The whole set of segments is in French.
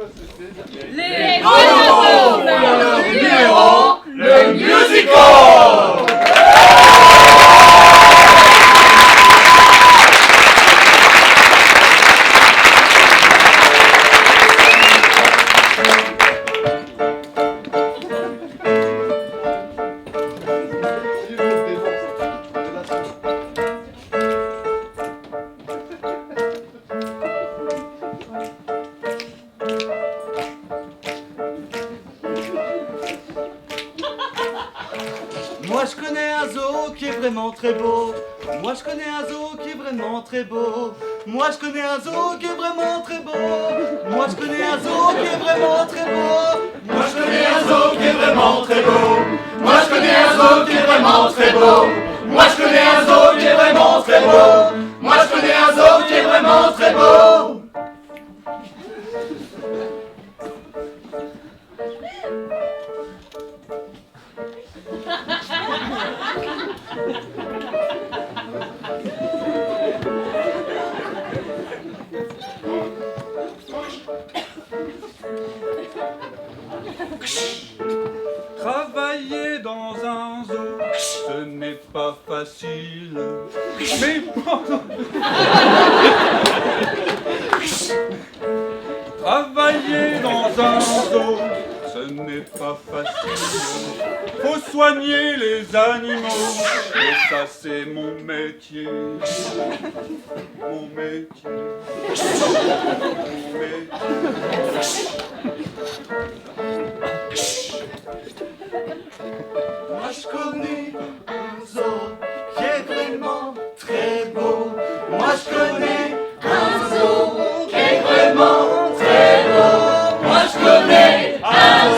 Les gros numéro, le musical. Moi je connais un zoo qui est vraiment très beau. Moi je connais un zoo qui est vraiment très beau. Moi je connais un zoo qui est vraiment très beau. Moi je connais un zoo qui est vraiment très beau. Moi je connais un zoo qui est vraiment très beau. Moi je connais un zoo qui est vraiment très beau. Moi je connais un zoo qui est vraiment très beau. Moi je connais un zoo qui est vraiment très beau. Travailler dans un zoo, ce n'est pas facile. Mais travailler dans un zoo, ce n'est pas facile. Faut soigner les animaux, et ça c'est mon métier. Mon métier. Mon métier. Moi je connais un zoo qui est vraiment très beau. Moi je connais un zoo qui est vraiment très beau. Moi je connais un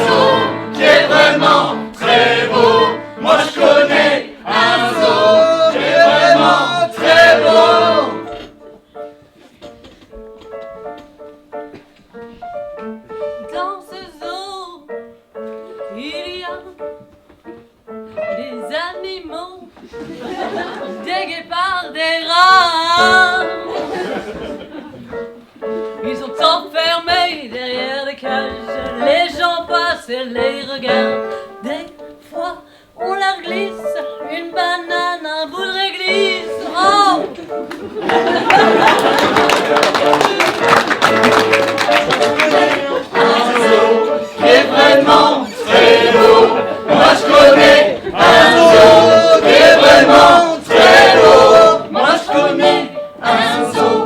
zoo qui est vraiment très beau. Moi je connais un zoo qui est vraiment très beau. Dans ce zoo, il y a des animaux, des guépards, des rats. Ils sont enfermés derrière des cages. Les gens passent et les regardent. Des fois, on leur glisse une banane, un bout de réglisse. Oh! Un zoo qui est vraiment très beau. Moi je connais un zoo qui est vraiment très beau. Moi je connais un zoo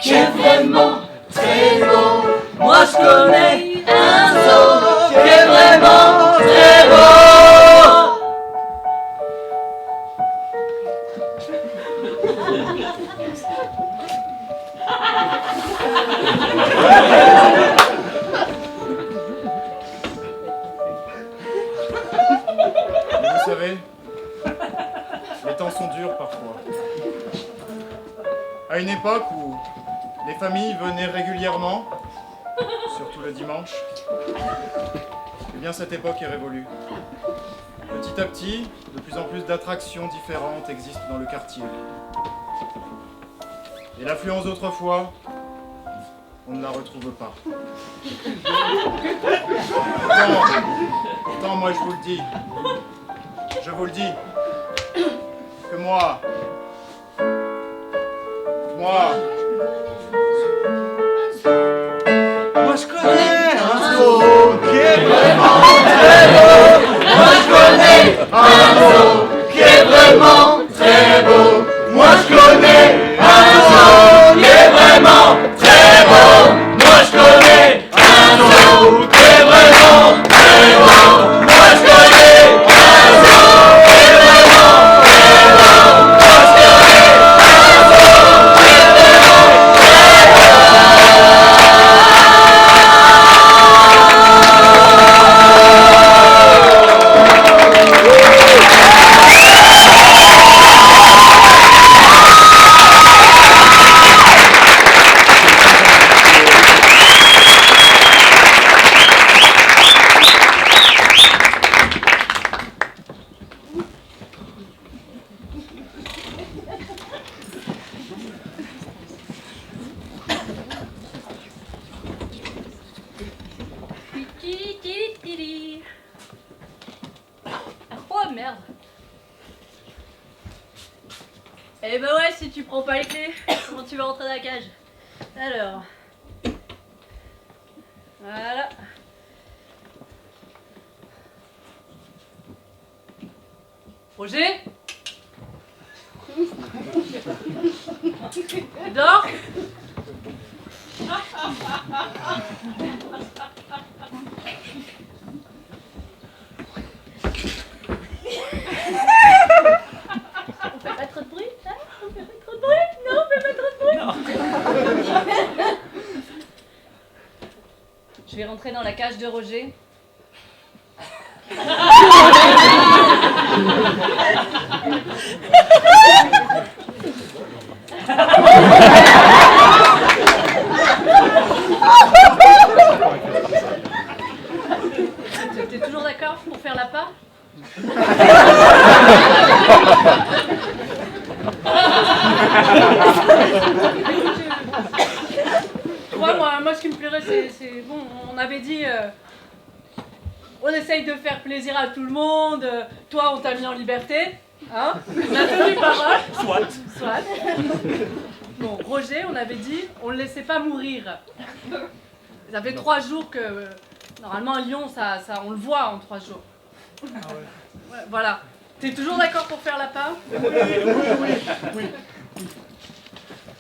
qui est vraiment très beau. Moi je connais un zoo qui est vraiment très beau. Mais vous savez, les temps sont durs parfois. À une époque où les familles venaient régulièrement, surtout le dimanche, eh bien cette époque est révolue. Petit à petit, de plus en plus d'attractions différentes existent dans le quartier. Et l'affluence d'autrefois, on ne la retrouve pas. Pourtant, moi je vous le dis, que moi, je connais un zoo qui est vraiment Très beau. Moi je connais un zoo qui est vraiment très beau. Moi je connais un zoo qui est vraiment très beau. Moi je connais un zoo qui est vraiment très beau. Moi je connais un zoo qui est vraiment très beau. Moi je connais un zoo qui est vraiment très beau. si tu prends pas les clés, comment tu vas rentrer dans la cage? Alors. Voilà. Roger? Tu dors? On fait pas trop de bruit, hein? On fait pas trop de bruit? Non, on fait pas trop de bruit? Je vais rentrer dans la cage de Roger. T'es toujours d'accord pour faire la part? Moi, ce qui me plairait, c'est bon, on avait dit, on essaye de faire plaisir à tout le monde, toi, on t'a mis en liberté, hein? On a tenu parole. Soit. Bon, Roger, on avait dit, on le laissait pas mourir. Ça fait 3 jours que, normalement, à Lyon, ça, on le voit en 3 jours. Ah ouais. Ouais, voilà. T'es toujours d'accord pour faire la part? Oui.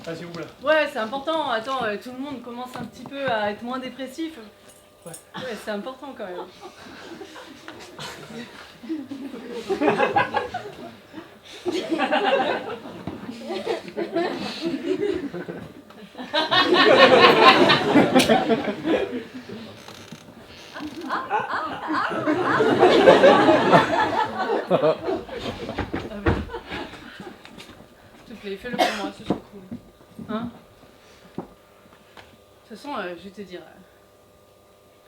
Vas-y, où là? Ouais, c'est important. Attends, tout le monde commence un petit peu à être moins dépressif. Ouais. Ouais, c'est important quand même. S'il te plaît, fais-le pour moi, ce serait cool. Hein? De toute façon, je vais te dire,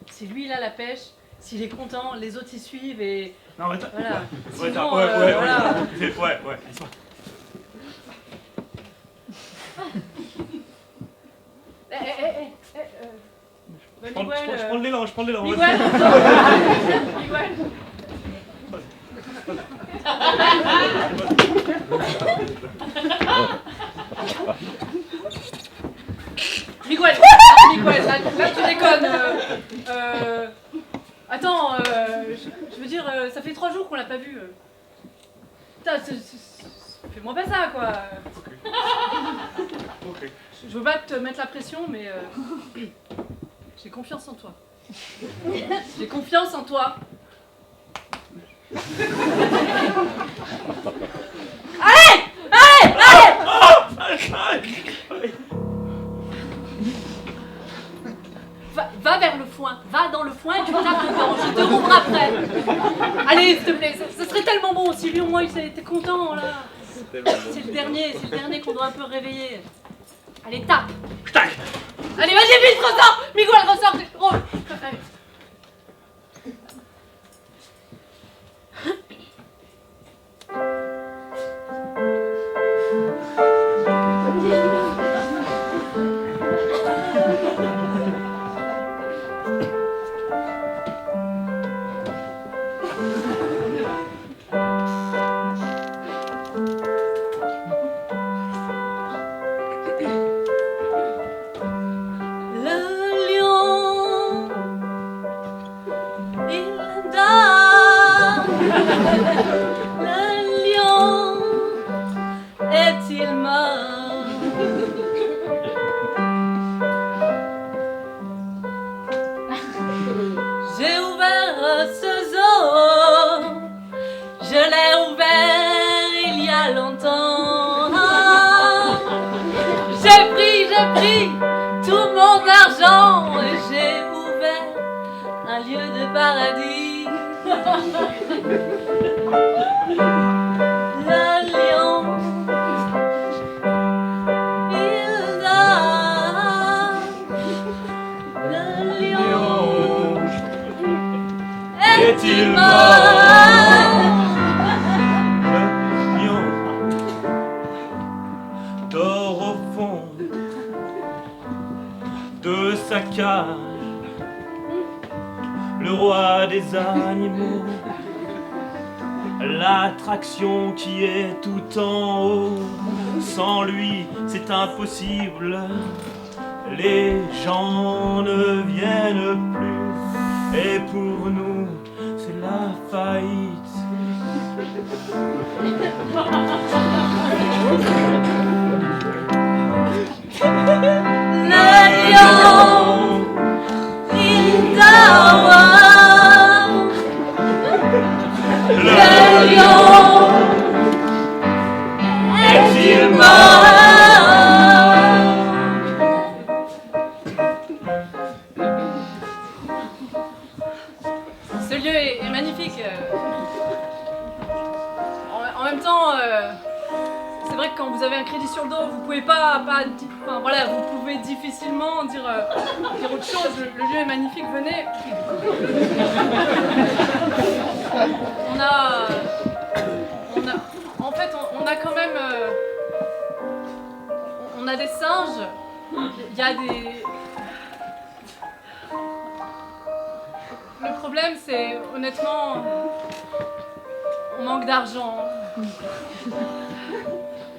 si lui il a la pêche, s'il est content, les autres y suivent et Non, attends. voilà. Ouais, Sinon, ouais. voilà. Ouais. Laisse-moi. Bah, Je prends l'élan, vas-y. Miguel. Miguel. Miguel, là tu déconnes. Attends, je veux dire, ça fait 3 jours qu'on l'a pas vu. Putain, fais-moi pas ça, quoi. Ok. Je veux pas te mettre la pression, mais j'ai confiance en toi. J'ai confiance en toi. Allez! Va vers le foin, va dans le foin et tu tapes dedans, je te rouvre après. Allez, s'il te plaît, ça serait tellement bon si lui au moins il était content là. C'est le dernier qu'on doit un peu réveiller. Allez, tape. Allez, vas-y, vite, ressors. Miguel, ressors. Oh. Allez. Tout mon argent et j'ai ouvert un lieu de paradis. Le lion, il dort. Le lion est-il mort? Le lion dort au fond de sa cage, le roi des animaux l'attraction qui est tout en haut. Sans lui, c'est impossible. Les gens ne viennent plus. Et pour nous, c'est la faillite. Le lion, il dort. Le lion, est-il mort? Ce lieu est magnifique. En même temps, c'est vrai que quand vous avez un crédit sur le dos, vous pouvez enfin voilà, vous pouvez difficilement dire autre chose. Le lieu est magnifique, venez. On a quand même, on a des singes. Il y a des. Le problème, c'est honnêtement, on manque d'argent.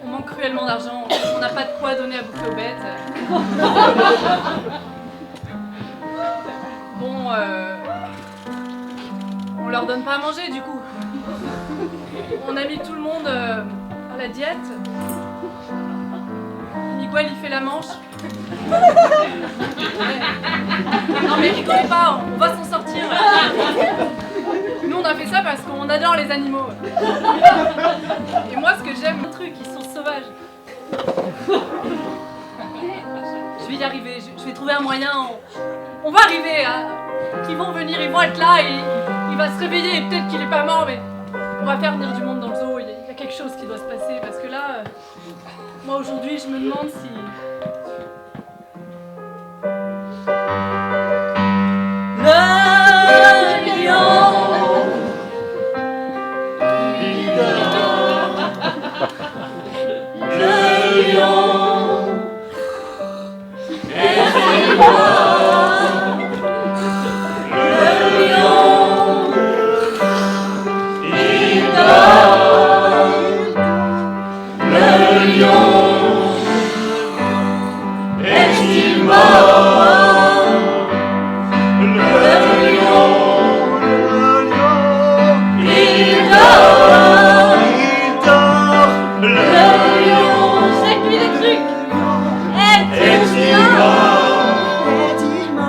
On manque cruellement d'argent. On n'a pas de quoi donner à bouffer aux bêtes. Bon, on leur donne pas à manger du coup. On a mis tout le monde à la diète. Miguel il fait la manche. Non mais rigolez pas, on va s'en sortir. Nous on a fait ça parce qu'on adore les animaux. Et moi ce que j'aime, un truc, ils sont sauvages. Je vais y arriver, je vais trouver un moyen. On va arriver qu'ils vont venir, ils vont être là et il va se réveiller et peut-être qu'il est pas mort mais on va faire venir du monde dans le zoo, il y a quelque chose qui doit se passer parce que là, moi aujourd'hui je me demande si... Le lion, il dort. Le lion, est-il mort? Le lion, il dort. Le lion,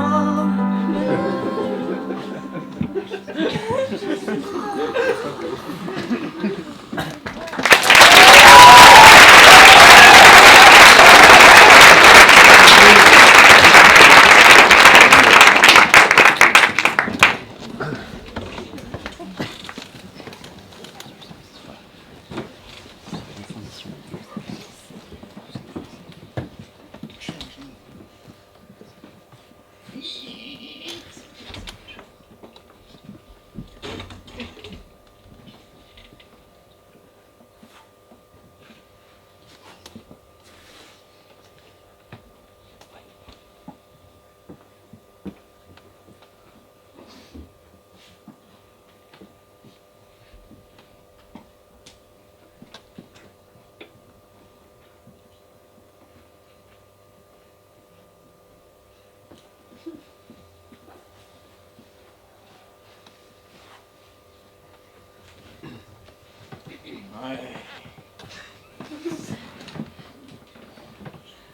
est-il mort?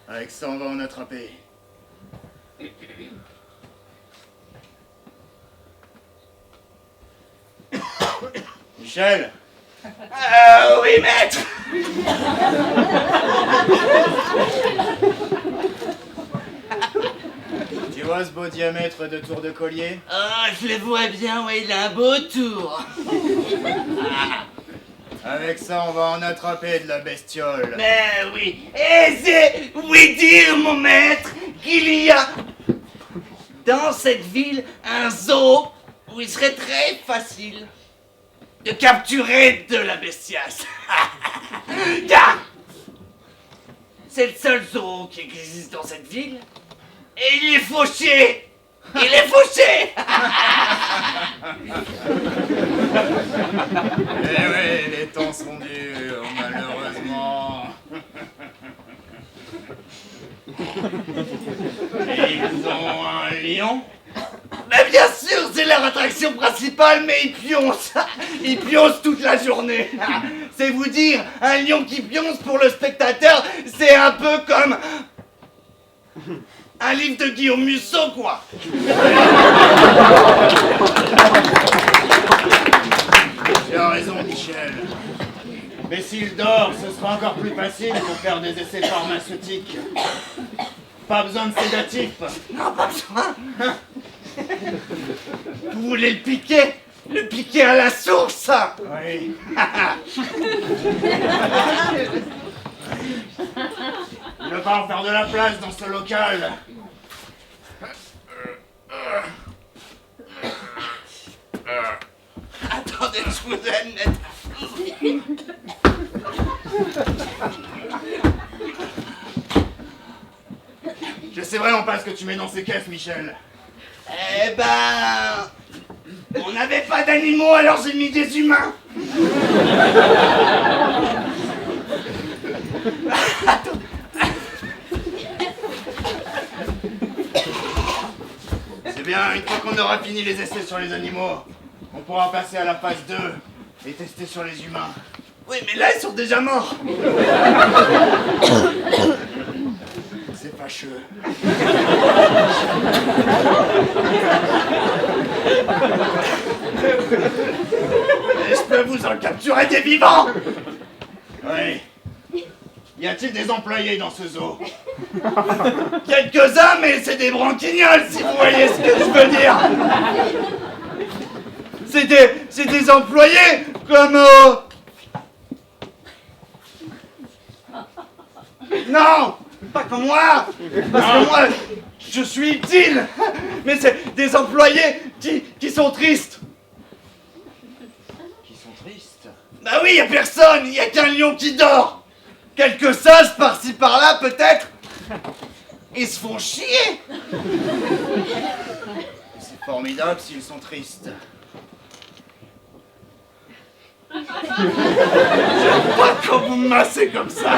Avec ça, on va en attraper. Michel? Oui, maître. Tu vois ce beau diamètre de tour de collier? Ah, je le vois bien, ouais, il a un beau tour. Avec ça, on va en attraper de la bestiole. Mais oui, et c'est oui dire, mon maître, qu'il y a dans cette ville un zoo où il serait très facile de capturer de la bestiace. Car c'est le seul zoo qui existe dans cette ville et il est fauché. Il est fauché. Eh oui, les temps sont durs, malheureusement. Et ils ont un lion? Mais bien sûr, c'est leur attraction principale, mais ils pioncent. Ils pioncent toute la journée. C'est vous dire, un lion qui pionce pour le spectateur, c'est un peu comme un livre de Guillaume Musso, quoi. Tu as raison, Michel. Mais s'il dort, ce sera encore plus facile pour faire des essais pharmaceutiques. Pas besoin de sédatifs. Non, pas besoin. Vous voulez le piquer? Le piquer à la source? Oui. Il va falloir faire de la place dans ce local. Attendez, je vous donne. Je sais vraiment pas ce que tu mets dans ces caisses, Michel. Eh ben... On n'avait pas d'animaux, alors j'ai mis des humains. C'est bien, une fois qu'on aura fini les essais sur les animaux, on pourra passer à la phase 2 et tester sur les humains. Oui, mais là, ils sont déjà morts. C'est fâcheux. Et je peux vous en capturer des vivants. Oui. Y a-t-il des employés dans ce zoo? Quelques-uns, mais c'est des branquignoles, si vous voyez ce que je veux dire. C'est des employés comme... Non, pas comme moi. Parce que moi, je suis utile. Mais c'est des employés qui sont tristes. Qui sont tristes. Bah oui, y a personne, y a qu'un lion qui dort. Quelques sages par-ci par-là, peut-être. Ils se font chier. C'est formidable s'ils sont tristes. Pas quand vous me massez comme ça.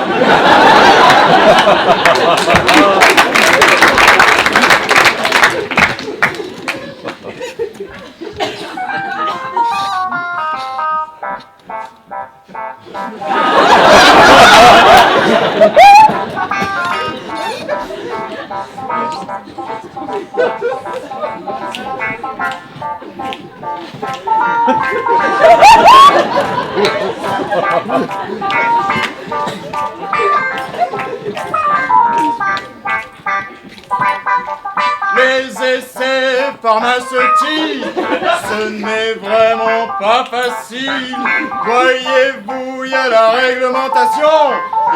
Les essais pharmaceutiques, ce n'est vraiment pas facile. Voyez-vous, il y a la réglementation.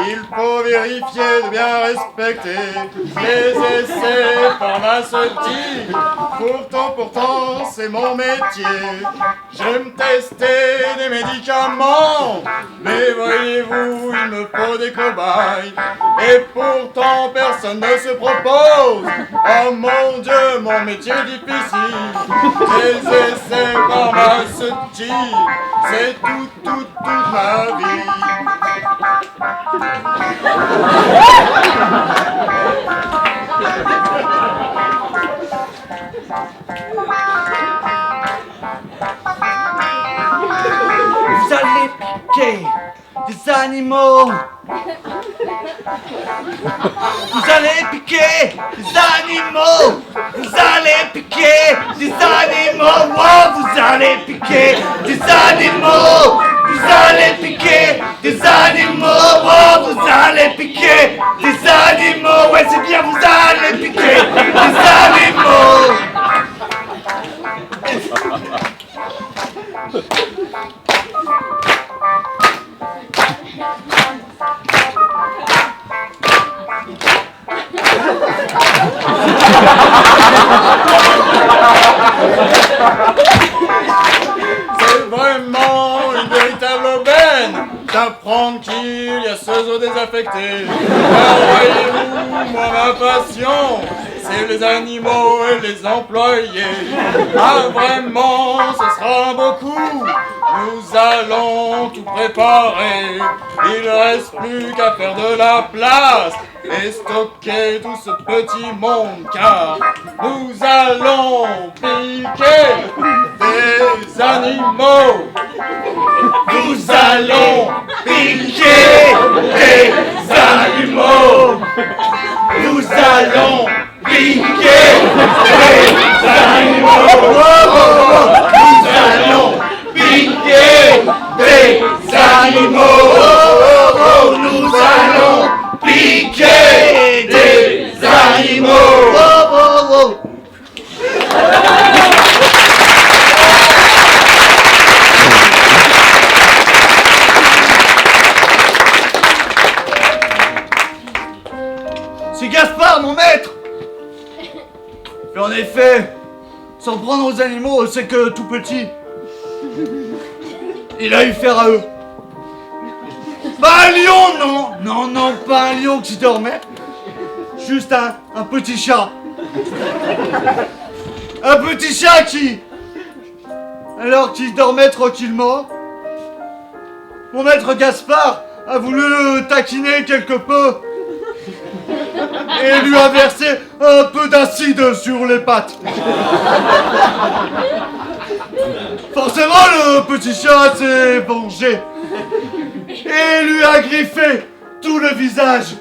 Il faut vérifier de bien respecter les essais pharmaceutiques. Pourtant, c'est mon métier. J'aime tester des médicaments. Mais voyez-vous, il me faut des cobayes. Et pourtant, personne ne se propose. Oh mon Dieu, mon métier est difficile. Les essais pharmaceutiques, c'est toute ma vie. Vous allez piquer des animaux. Vous allez piquer des animaux. Vous allez piquer des animaux. Wow, vous allez piquer des animaux. Vous allez piquer des animaux. Wow, vous allez piquer des animaux. Ouais, c'est bien, vous allez piquer des animaux. C'est vraiment une véritable aubaine d'apprendre qu'il y a ce zoo désaffecté. Car voyez-vous, moi ma passion, c'est les animaux et les employés. Ah vraiment, ce sera beaucoup. Nous allons tout préparer. Il ne reste plus qu'à faire de la place et stocker tout ce petit monde, car nous allons piquer des animaux. Nous allons piquer des animaux. Nous allons piquer des animaux. Nous allons piquer des animaux. Nous allons piquer des animaux. C'est Gaspard, mon maître! Et en effet, s'en prendre aux animaux, c'est que tout petit, il a eu faire à eux. Pas un lion, non! Non, pas un lion qui dormait. Juste un petit chat. Un petit chat qui, alors qu'il dormait tranquillement, mon maître Gaspard a voulu le taquiner quelque peu et lui a versé un peu d'acide sur les pattes. Forcément, le petit chat s'est vengé et lui a griffé tout le visage.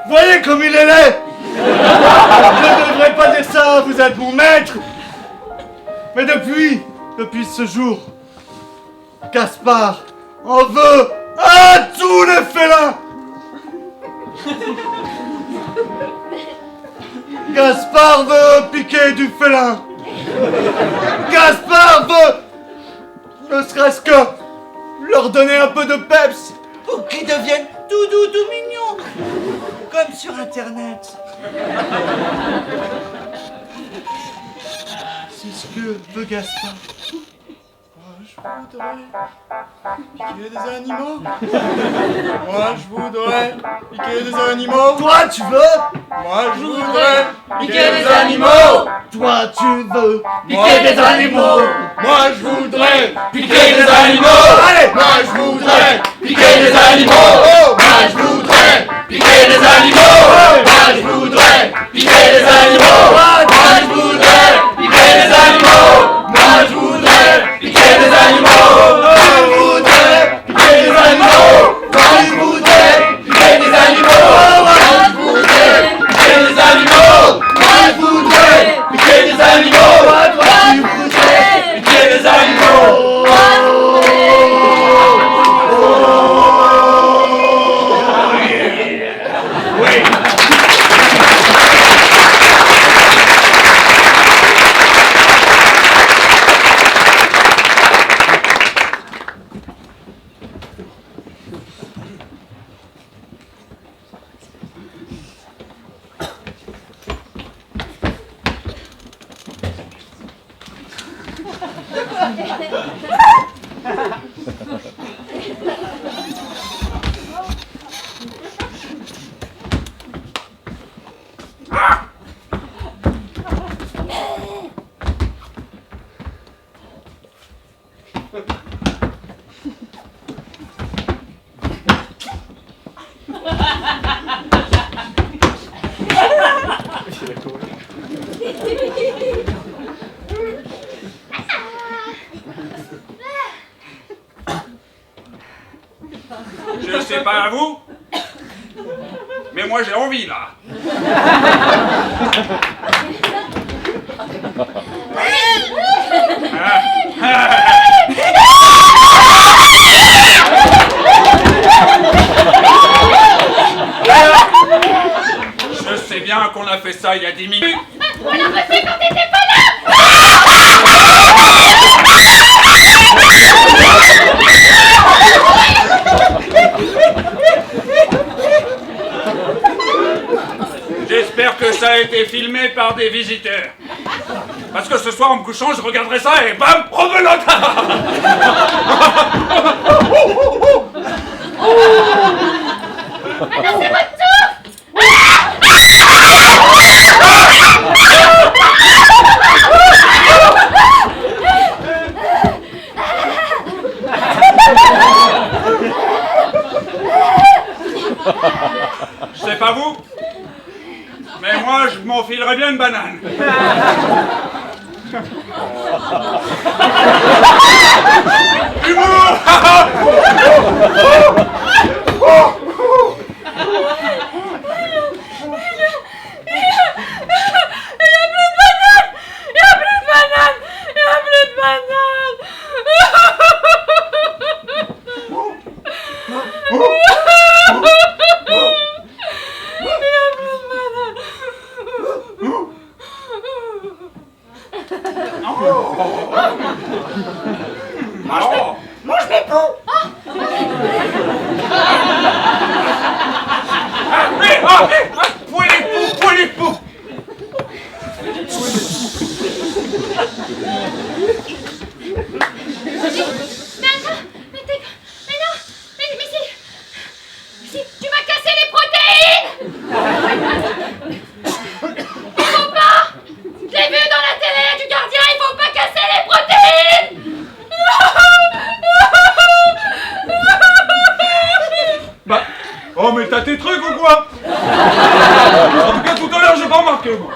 Voyez comme il est laid. Je ne devrais pas dire ça, vous êtes mon maître. Mais depuis ce jour, Gaspard en veut à tous les félins. Gaspard veut piquer du félin. Gaspard veut, ne serait-ce que, leur donner un peu de peps pour qu'ils deviennent tout doux, tout mignons, comme sur Internet. C'est ce que veut Gaspard. Moi, je voudrais piquer des animaux. Moi, je voudrais piquer des animaux. Toi, tu veux? Moi, je voudrais Piquer des animaux. Toi, tu veux? Piquer des animaux. Moi, je voudrais Piquer des animaux. Allez! Moi, je voudrais Piquer des animaux. Moi je voudrais piquer des animaux. Moi je voudrais piquer des animaux. Moi je voudrais piquer des animaux. Moi je voudrais piquer des animaux. Moi je voudrais piquer des animaux. Moi je voudrais piquer des animaux. Moi je voudrais piquer des animaux. Moi je voudrais piquer des animaux. Moi je voudrais piquer des animaux. Je sais pas à vous, mais moi j'ai envie là. Je sais bien qu'on a fait ça il y a 10 minutes. On l'a refait quand t'étais pas là. J'espère que ça a été filmé par des visiteurs. Parce que ce soir en me couchant, je regarderai ça et bam, rebelote. Alors c'est votre tour. Mais moi, je m'enfilerais bien une banane. Humour. Mange mes poux. Point les poux. Si tu m'as cassé les protéines. Il faut pas. Je l'ai vu dans la télé du gardien, il faut pas casser les protéines. Bah, oh mais t'as tes trucs ou quoi? En tout cas, tout à l'heure, j'ai pas remarqué, moi.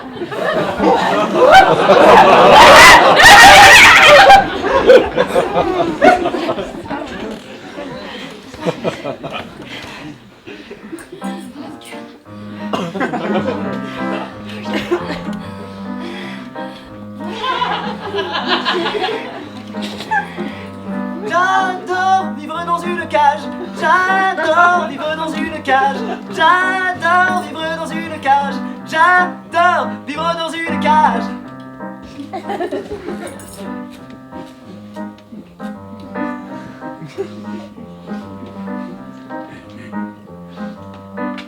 J'adore vivre dans une cage. J'adore vivre dans une cage. J'adore vivre dans une cage. J'adore vivre dans une cage.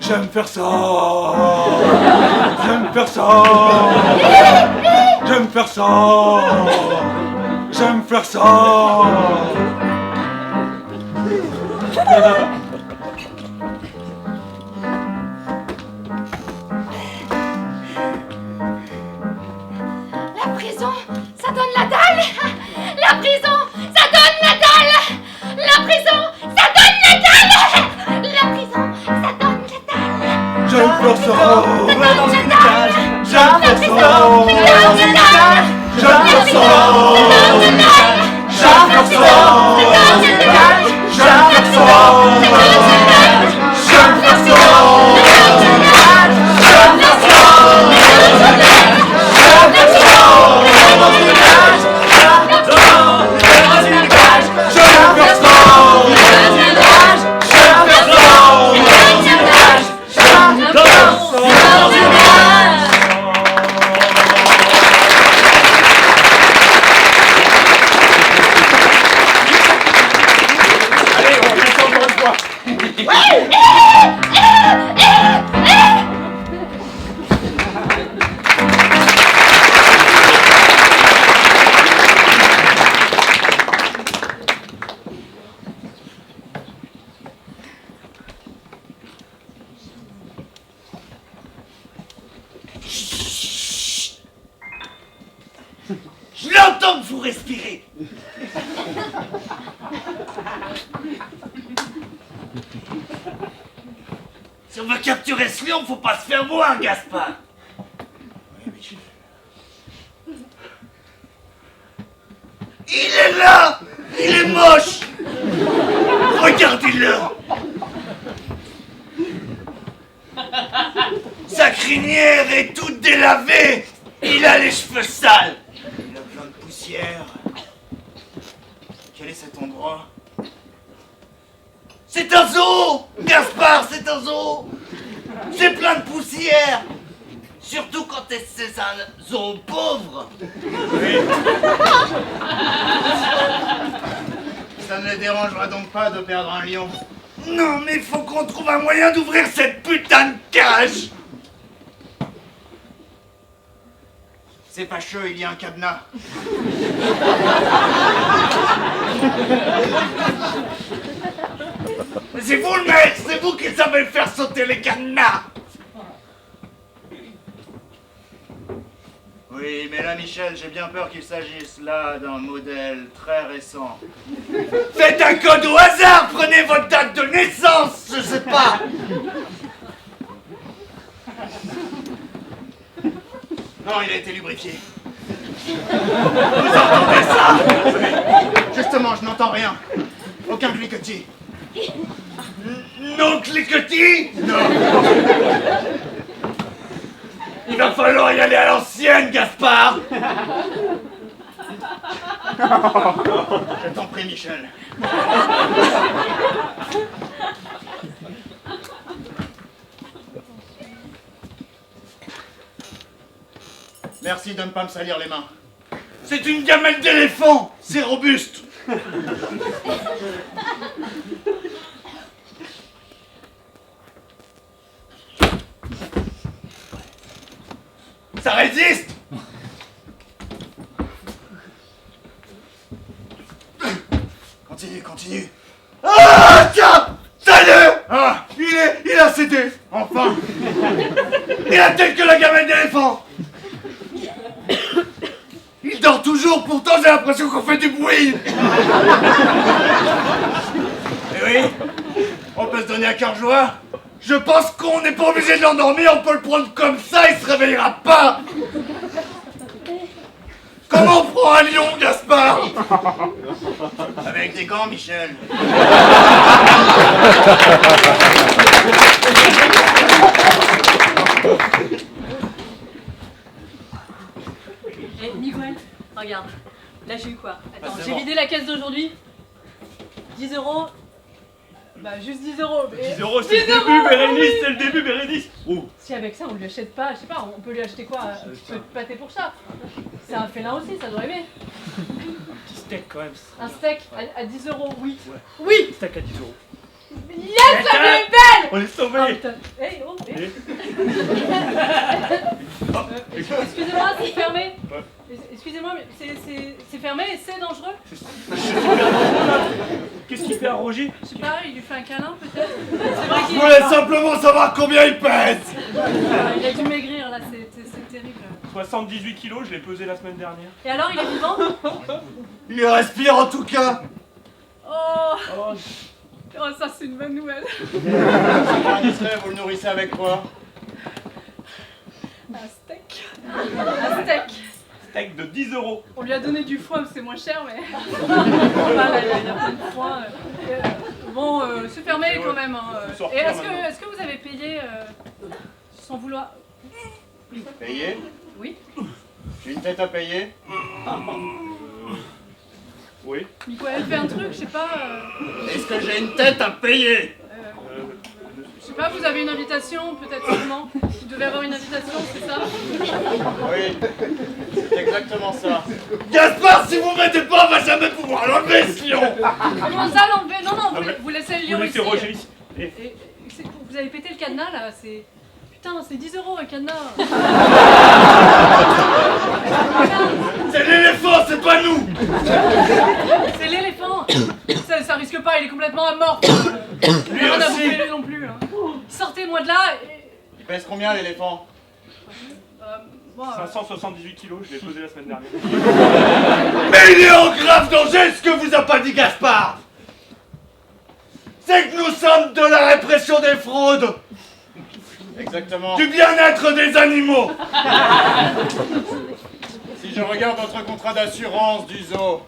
J'aime faire ça. J'aime faire ça. J'aime faire ça. J'aime faire ça. La prison, ça donne la dalle. La prison, ça donne la dalle. La prison, ça donne la dalle. La prison, ça donne la dalle. J'aime faire ça. Vivre dans une cage. J'aime faire ça. J'aime faire ça. J'aime faire ça. J'aime faire ça. J'aime faire ça. Je l'entends que vous respirez. Si on veut capturer ce lion, faut pas se faire voir, Gaspard. Il est là. Il est moche. Regardez-le. Sa crinière est toute délavée. Il a les cheveux sales. Il a plein de poussière. Quel est cet endroit? C'est un zoo, Gaspard, c'est un zoo. C'est plein de poussière. Surtout quand c'est un zoo pauvre. Ça ne les dérangera donc pas de perdre un lion? Non, mais il faut qu'on trouve un moyen d'ouvrir cette putain de cage. C'est fâcheux, il y a un cadenas. Mais c'est vous le maître, c'est vous qui savez faire sauter les cadenas. Oui, mais là, Michel, j'ai bien peur qu'il s'agisse là d'un modèle très récent. Faites un code au hasard, prenez votre date de naissance, je sais pas. Non, il a été lubrifié. Vous entendez ça? Justement, je n'entends rien. Aucun cliquetis. Non cliquetis? Non. Il va falloir y aller à l'ancienne, Gaspard. Je t'en prie, Michel. Merci de ne pas me salir les mains. C'est une gamelle d'éléphant. C'est robuste. Ça résiste. Continue, continue. Ah, tiens. Salut. Ah, Il a cédé. enfin. Il a tête que la gamelle d'éléphant. Il dort toujours, pourtant j'ai l'impression qu'on fait du bruit. Eh oui, on peut se donner à cœur joie. Je pense qu'on n'est pas obligé de l'endormir, on peut le prendre comme ça, il se réveillera pas. Comment on prend un lion, Gaspard? Avec des gants, Michel. Eh, Miguel, regarde. Là, j'ai eu quoi? Attends, c'est j'ai bon. vidé la caisse d'aujourd'hui. 10 euros. Bah, juste 10 euros. 10 euros, c'est le début, Bérénice, c'est le début, Bérénice. Oh, Si avec ça, on lui achète pas, je sais pas, on peut lui acheter quoi? Un petit peu de pâté pour chat. C'est un félin aussi, ça doit aimer. petit steak quand même. Un steak à 10 euros, oui. Oui! Steak à 10 euros. Yes, la vie est belle! On est Oh sauvés. putain. Hey, oh, hey. Et- Excusez-moi, c'est fermé. Ouais. Excusez-moi, mais c'est fermé et c'est dangereux. Qu'est-ce qu'il fait à Roger? Je sais pas, il lui fait un câlin peut-être. C'est vrai Je qu'il voulais simplement savoir combien il pèse. il a dû maigrir là, c'est terrible. 78 kilos, je l'ai pesé la semaine dernière. Et alors, il est vivant? Il respire en tout cas. Oh, Oh, oh, ça c'est une bonne nouvelle. Indiscret, vous le nourrissez avec quoi? Un steak. Un steak. steak de 10 euros. On lui a donné du foie, c'est moins cher, mais. Voilà, il y a plein de foie. Bon, c'est fermé quand même. Hein. Faut sortir Et maintenant. est-ce que vous avez payé sans vouloir. Payé? Oui. J'ai une tête à payer. Oui. Miguel fait un truc, je sais pas. Est-ce que j'ai une tête à payer? Je sais pas, vous avez une invitation, peut-être sûrement. Vous devez avoir une invitation, c'est ça? Oui, c'est exactement ça. Gaspard, si vous m'aidez pas, on va jamais pouvoir l'enlever ce lion. Comment ça l'enlever? Non, non, Ah, mais vous laissez le Vous lion laissez ici. Roger ici. Et Et vous avez pété le cadenas là, c'est. Putain, c'est 10 euros un cadenas. c'est l'éléphant, c'est pas nous. C'est l'éléphant. Ça risque pas, il est complètement amorphe. Lui Rien à aussi. bouffer lui non plus. Hein. Sortez-moi de là et. Il pèse combien l'éléphant? Bon, 578 kilos, je l'ai pesé la semaine dernière. Mais il est en grave danger, ce que vous a pas dit Gaspard. C'est que nous sommes de la répression des fraudes, Exactement. du bien-être des animaux. Si je regarde votre contrat d'assurance du zoo,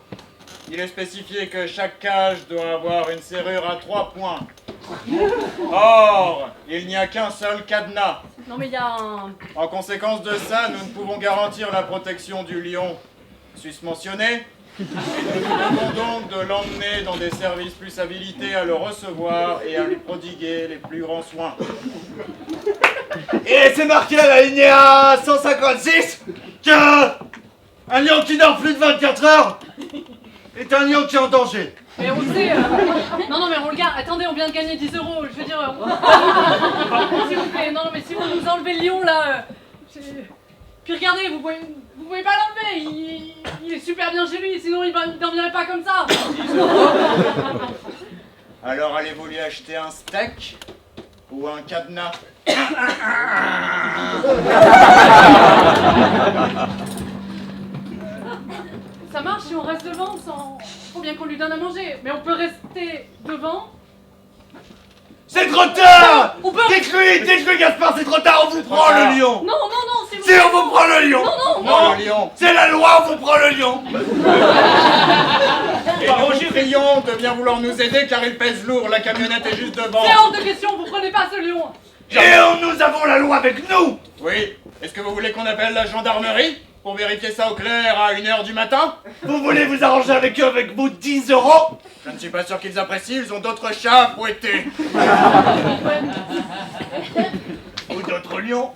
il est spécifié que chaque cage doit avoir une serrure à 3 points. Or, il n'y a qu'un seul cadenas. non mais il y a un. En conséquence de ça, nous ne pouvons garantir la protection du lion susmentionné. Et nous nous devons donc de l'emmener dans des services plus habilités à le recevoir et à lui prodiguer les plus grands soins. Et c'est marqué à la lignée 156 que un lion qui dort plus de 24 heures est un lion qui est en danger. Mais on le sait. Non, non, mais on le garde. Attendez, on vient de gagner 10 euros. Je veux dire. S'il vous plaît, non, mais si vous nous enlevez le lion là. Puis regardez, vous pouvez pas l'enlever. Il est super bien chez lui, sinon il dormirait pas comme ça. Alors allez-vous lui acheter un steak ou un cadenas? Ça marche si on reste devant sans. Faut bien qu'on lui donne à manger. Mais on peut rester devant. C'est trop tard. On peut. Dites-lui Gaspard, c'est trop tard, on vous prend le lion. Non, non, non, c'est Si on vous prend le lion. Non, le lion. C'est la loi, on vous prend le lion. Et nous vous prions de bien vouloir nous aider car il pèse lourd, la camionnette est juste devant. C'est hors de question, vous prenez pas ce lion. Et nous avons la loi avec nous. Oui. Est-ce que vous voulez qu'on appelle la gendarmerie pour vérifier ça au clair à 1h du matin? Vous voulez vous arranger avec eux avec vos 10 €? Je ne suis pas sûr qu'ils apprécient, ils ont d'autres chats à fouetter. Ou d'autres lions.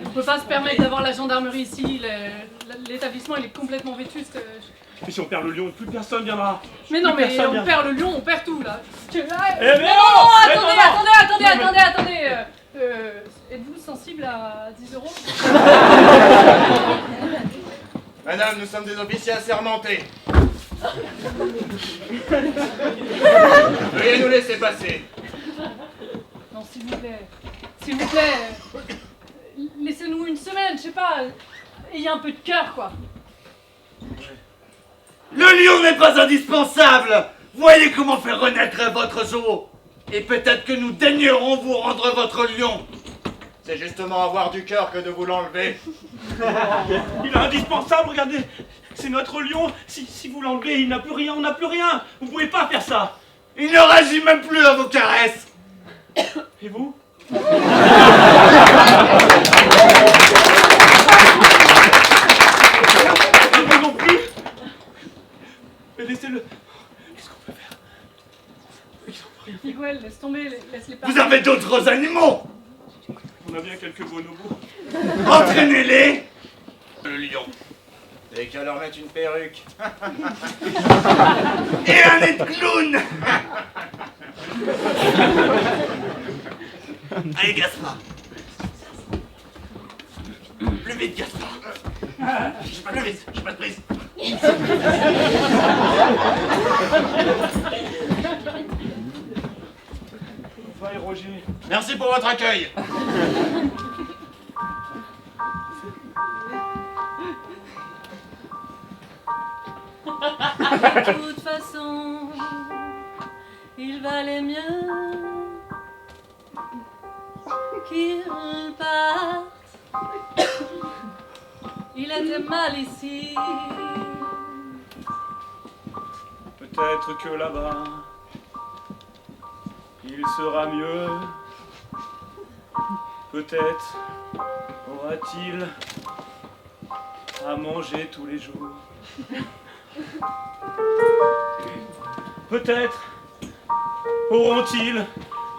On peut pas se permettre d'avoir la gendarmerie ici, l'établissement il est complètement vétuste. Et si on perd le lion, plus personne viendra. Mais non, Plus mais personne on viendra. perd le lion, on perd tout là. mais non, non, mais attendez. Êtes-vous sensible à 10 €? Madame, nous sommes des officiers assermentés. Veuillez nous laisser passer. Non, s'il vous plaît, laissez-nous une semaine, je sais pas, ayez un peu de cœur quoi. Le lion n'est pas indispensable. Voyez comment faire renaître votre zoo. Et peut-être que nous daignerons vous rendre votre lion. C'est justement avoir du cœur que de vous l'enlever. Il est indispensable, regardez. C'est notre lion. Si vous l'enlevez, il n'a plus rien, on n'a plus rien. Vous pouvez pas faire ça. Il ne réagit même plus à vos caresses. Et vous? Et vous non plus? Mais laissez-le. Qu'est-ce qu'on peut faire? Miguel, laisse tomber, laisse-les Vous avez d'autres animaux. On a bien quelques bonobos. Entraînez-les. Le lion. Et qu'à leur mettre une perruque. Et un nez de clown. Allez, Gaspard. Plus vite, Gaspard. Plus vite, j'ai pas de prise. Va et Roger. Merci pour votre accueil. De toute façon, il valait mieux qu'il parte. Il était mal ici. Peut-être que là-bas, il sera mieux. Peut-être aura-t-il à manger tous les jours. Peut-être auront-ils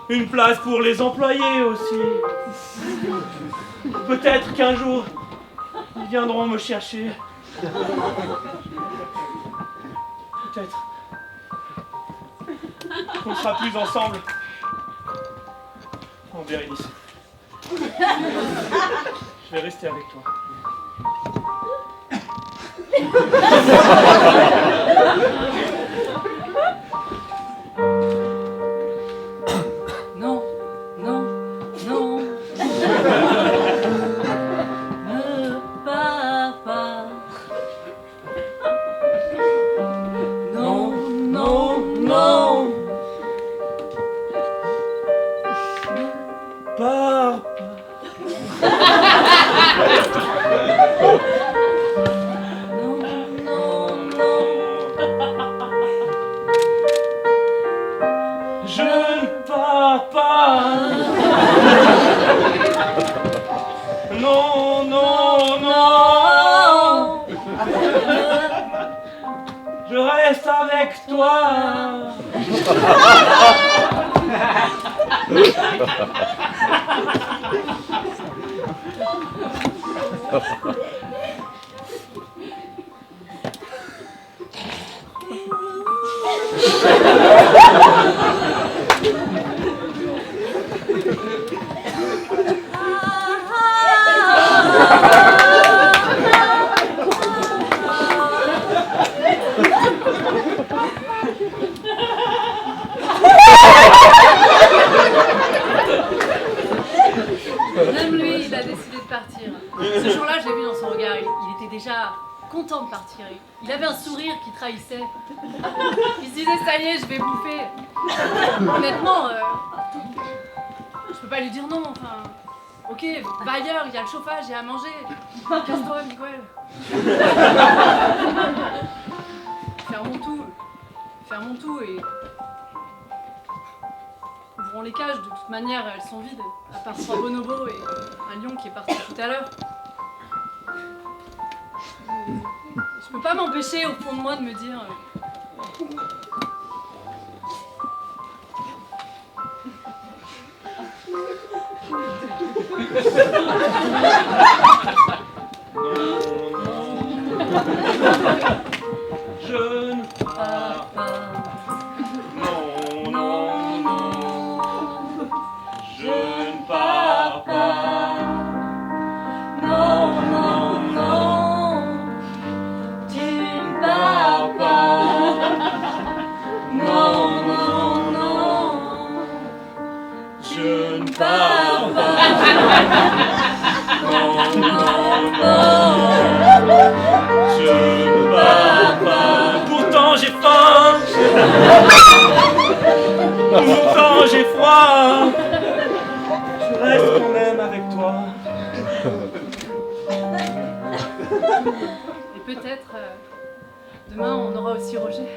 une place pour les employés aussi. Peut-être qu'un jour, ils viendront me chercher. Peut-être qu'on sera plus ensemble en Bérénice. Je vais rester avec toi. Non, non, non. Ne pars pas. Non, non, non. Pars. Non, non, non. Je ne pars pas. Non, non, non. Je reste avec toi. Même lui, il a décidé de partir. Ce jour-là, je l'ai vu dans son regard. Il était déjà content de partir. Il avait un sourire qui trahissait. Il se disait, ça y est, je vais bouffer. Honnêtement, je peux pas lui dire non. Enfin, Ok, va ailleurs, il y a le chauffage, il y a à manger. Casse-toi, Miguel. Fermons tout et... ouvrons les cages, de toute manière, elles sont vides. À part 3 bonobos et un lion qui est parti tout à l'heure. Je peux pas m'empêcher au fond de moi de me dire... Je ne pars pas. Non, non, non. Je ne pars pas. Non, non, non, tu ne pars pas. Non, non, non, Je ne pars pas. Non, non, non. Je ne pars pas. Pourtant j'ai faim. Pourtant j'ai froid. Je reste quand même avec toi. Et peut-être, demain, on aura aussi Roger.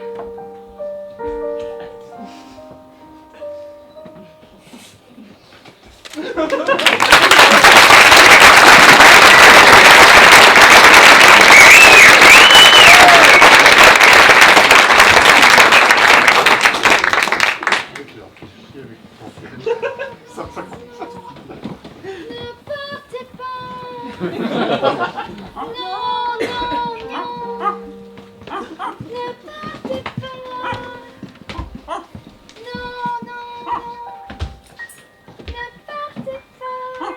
Ne partez pas. Non, non, non. Ne partez pas. Non, non, non. Ne partez pas.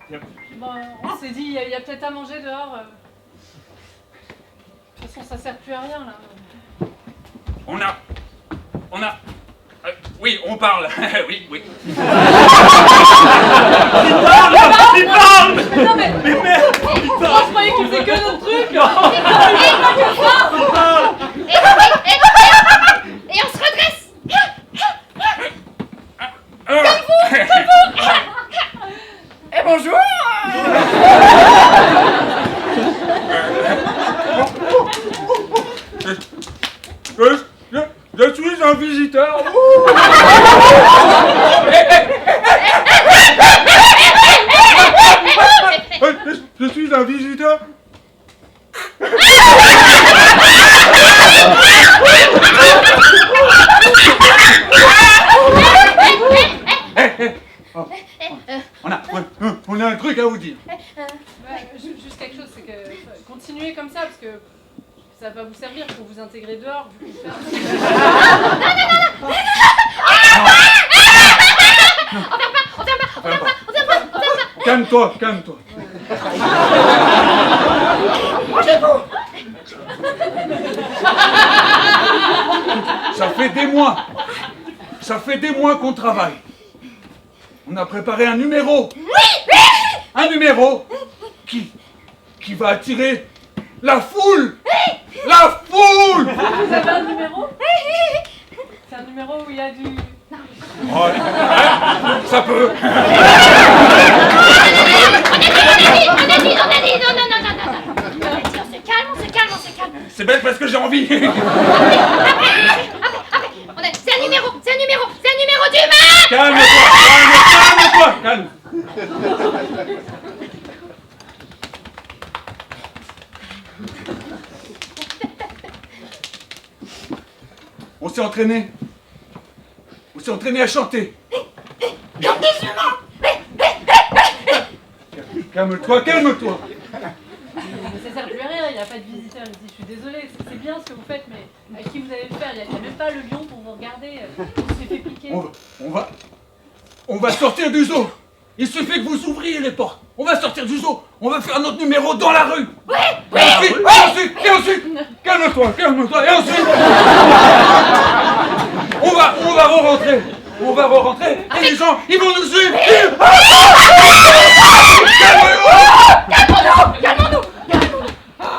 Mais bon, on s'est dit, il y a peut-être à manger dehors. De toute façon, ça sert plus à rien, là. Oui, on parle. Oui, oui. Il parle. Non mais... merde, je croyais qu'il faisait que notre truc. Et on se redresse. Et bonjour. Je suis un visiteur. Je suis un visiteur. On a un truc à vous dire. Juste quelque chose, c'est que continuez comme ça parce que ça va vous servir pour vous intégrer dehors. Du coup, Calme-toi, calme-toi. Ça fait des mois qu'on travaille. On a préparé un numéro. Un numéro qui va attirer la foule. La foule. vous avez un numéro? C'est un numéro où il y a du... Ouais. Ça peut. On a dit, non. On se calme. C'est bête parce que j'ai envie. C'est un numéro d'humain. Calme-toi. Calme. On s'est entraîné à chanter. Comme des humains. Calme-toi. Mais ça sert plus à rien, il n'y a pas de visiteurs ici. Je suis désolée, c'est bien ce que vous faites, mais à qui vous allez le faire? Il n'y a même pas le lion pour vous regarder. Il s'est fait piquer. On va sortir du zoo. Il suffit que vous ouvriez les portes. On va sortir du zoo. On va faire notre numéro dans la rue. Et ensuite, calme-toi. Et ensuite, on va re-rentrer. Et les gens, ils vont nous suivre. Calmons-nous.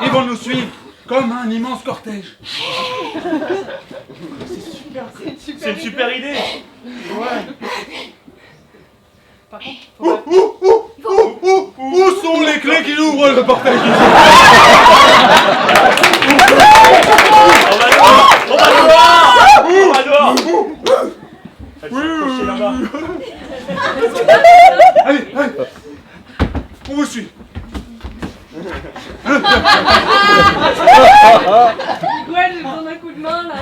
Ils vont nous suivre comme un immense cortège. C'est une super idée. Par contre, faut pas... Où sont les clés qui ouvrent le portail? On va dehors. On va dehors. Elle s'est accrochée là-bas. Allez, allez. On vous suit. Gwen, j'ai besoin d'un coup de main là.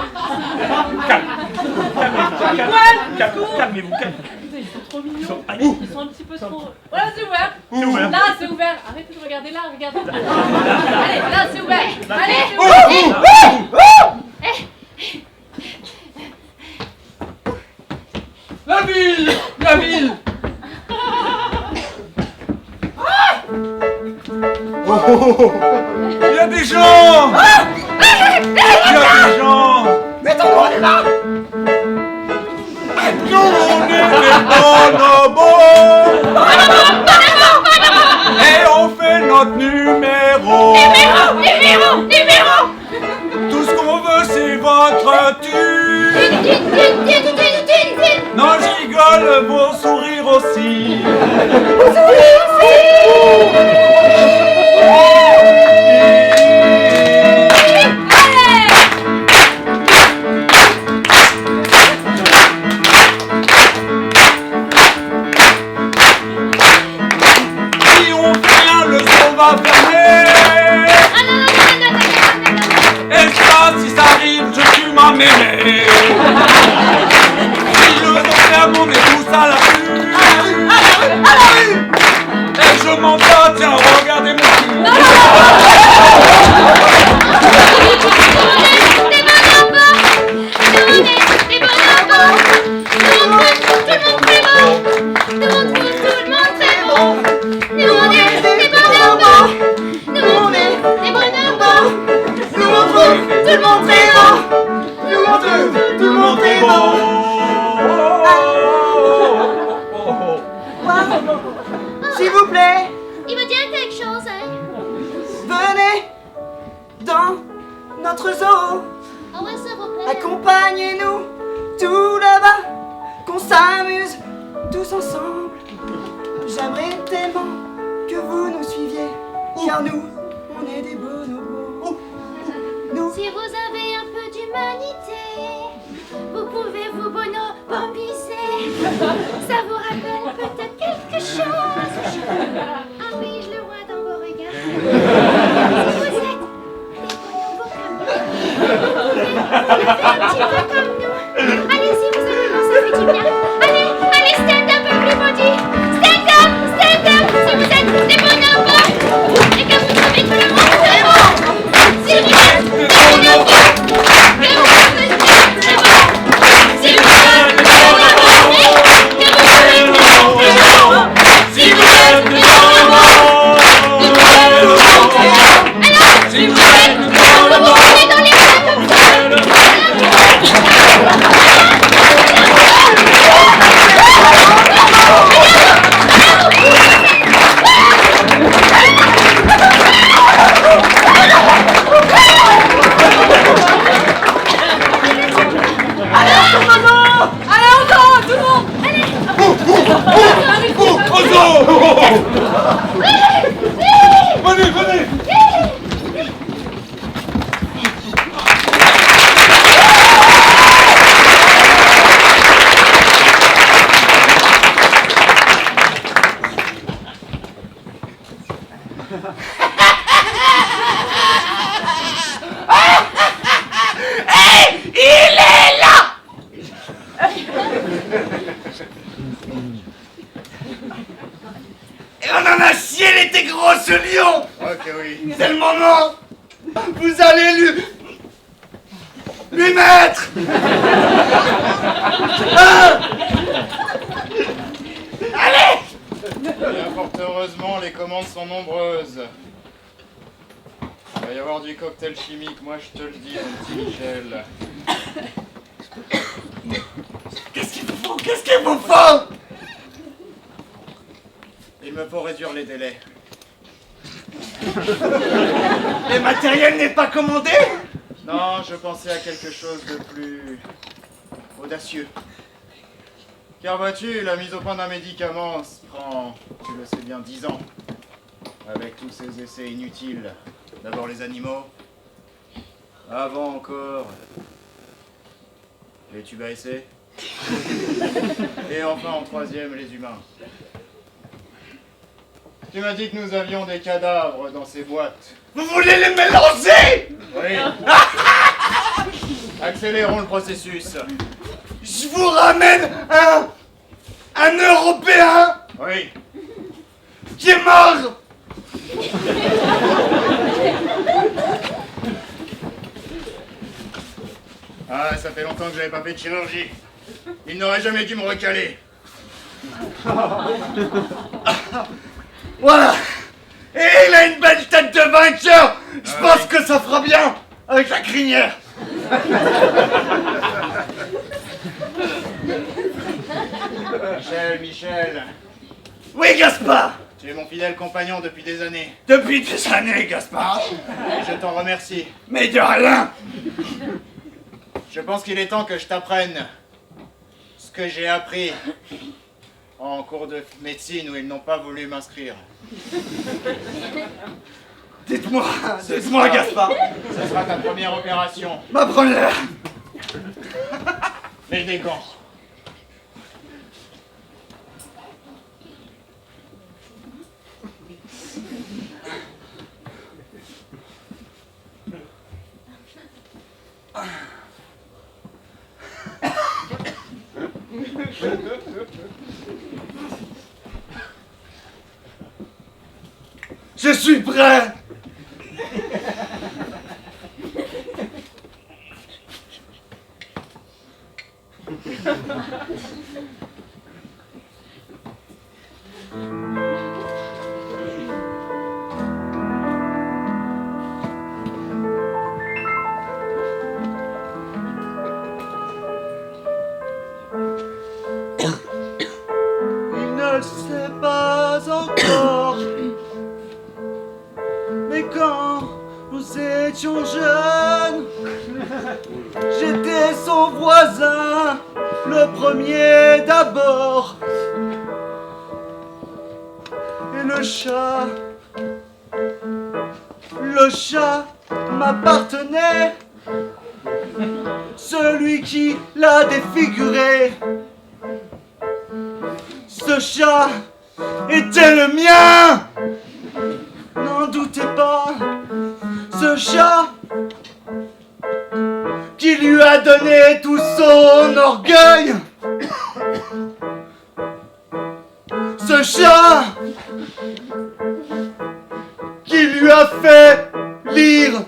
Calmez-vous. Putain, ils sont trop mignons. Ils sont- Ils sont un petit peu trop... Voilà, c'est ouvert. C'est ouvert. Là, c'est ouvert. Arrêtez de regarder là, regardez. Allez, là, c'est ouvert. Allez, c'est ouvert. La ville! La ville! Il y a des gens! Il y a des gens! Mettons-nous les mains! Nous, on est des bonobos! Et on fait notre numéro! Numéro. Tout ce qu'on veut, c'est votre thune! Non, je rigole, vos sourires aussi! Si on fait rien, le son va fermer! Et ça, si ça arrive, je tue ma mémé! Si le son ferme, on est tous à la rue! Et je m'en bats, tiens, regardez mon cul! Tout le monde est bon! S'il vous plaît, Il veut dire quelque chose, hein? venez dans notre zoo. Ah ouais, s'il vous plaît. Accompagnez-nous tout là-bas, qu'on s'amuse tous ensemble. J'aimerais tellement que vous nous suiviez, car nous, on est des bonobos. Nous, Si vous avez un peu d'humanité, vous pouvez vous bonobombiser. Ça vous rappelle peut-être quelque chose. Ah oui, je le vois dans vos regards. Si vous êtes des bonobos comme nous, vous pouvez un petit peu comme nous. Allez, si vous avez mal, ça fait du bien. Allez, stand up everybody. Stand up. Si vous êtes des bonobos et que vous trouvez que le monde est beau. Si vous êtes des bonobos. Venez, venez! et on en a chié les tes gros ce lion. Ok, oui. C'est le moment. Vous allez lui mettre. Ah. Allez. Bien, fort heureusement, les commandes sont nombreuses. Il va y avoir du cocktail chimique, moi je te le dis, mon petit Michel. Qu'est-ce qu'il vous faut? Qu'est-ce qu'il vous faut? Il me faut réduire les délais. Le matériel n'est pas commandé? Non, je pensais à quelque chose de plus audacieux. Car vois-tu, la mise au point d'un médicament prend, tu le sais bien, 10 ans. Avec tous ces essais inutiles. D'abord les animaux. Avant encore, les tubes à essai. Et enfin en troisième, les humains. Tu m'as dit que nous avions des cadavres dans ces boîtes. Vous voulez les mélanger? Oui. Accélérons le processus. Je vous ramène un Européen Oui. qui est mort. Ah, ça fait longtemps que j'avais pas fait de chirurgie. Il n'aurait jamais dû me recaler. Voilà. Et il a une belle tête de vainqueur. Je pense que ça fera bien avec la crinière. Michel. Oui, Gaspard. Tu es mon fidèle compagnon depuis des années. Depuis des années, Gaspard. Et je t'en remercie. Mais de rien. Je pense qu'il est temps que je t'apprenne ce que j'ai appris en cours de médecine où ils n'ont pas voulu m'inscrire. Dites-moi, Gaspard. Ce sera ta première opération. Ma première. Mets des gants. Je suis prêt. Il ne le sait pas encore, mais quand nous étions jeunes, j'étais son voisin, le premier d'abord. Et le chat m'appartenait, celui qui l'a défiguré. Ce chat était le mien, n'en doutez pas. Ce chat qui lui a donné tout son orgueil. Ce chat qui lui a fait lire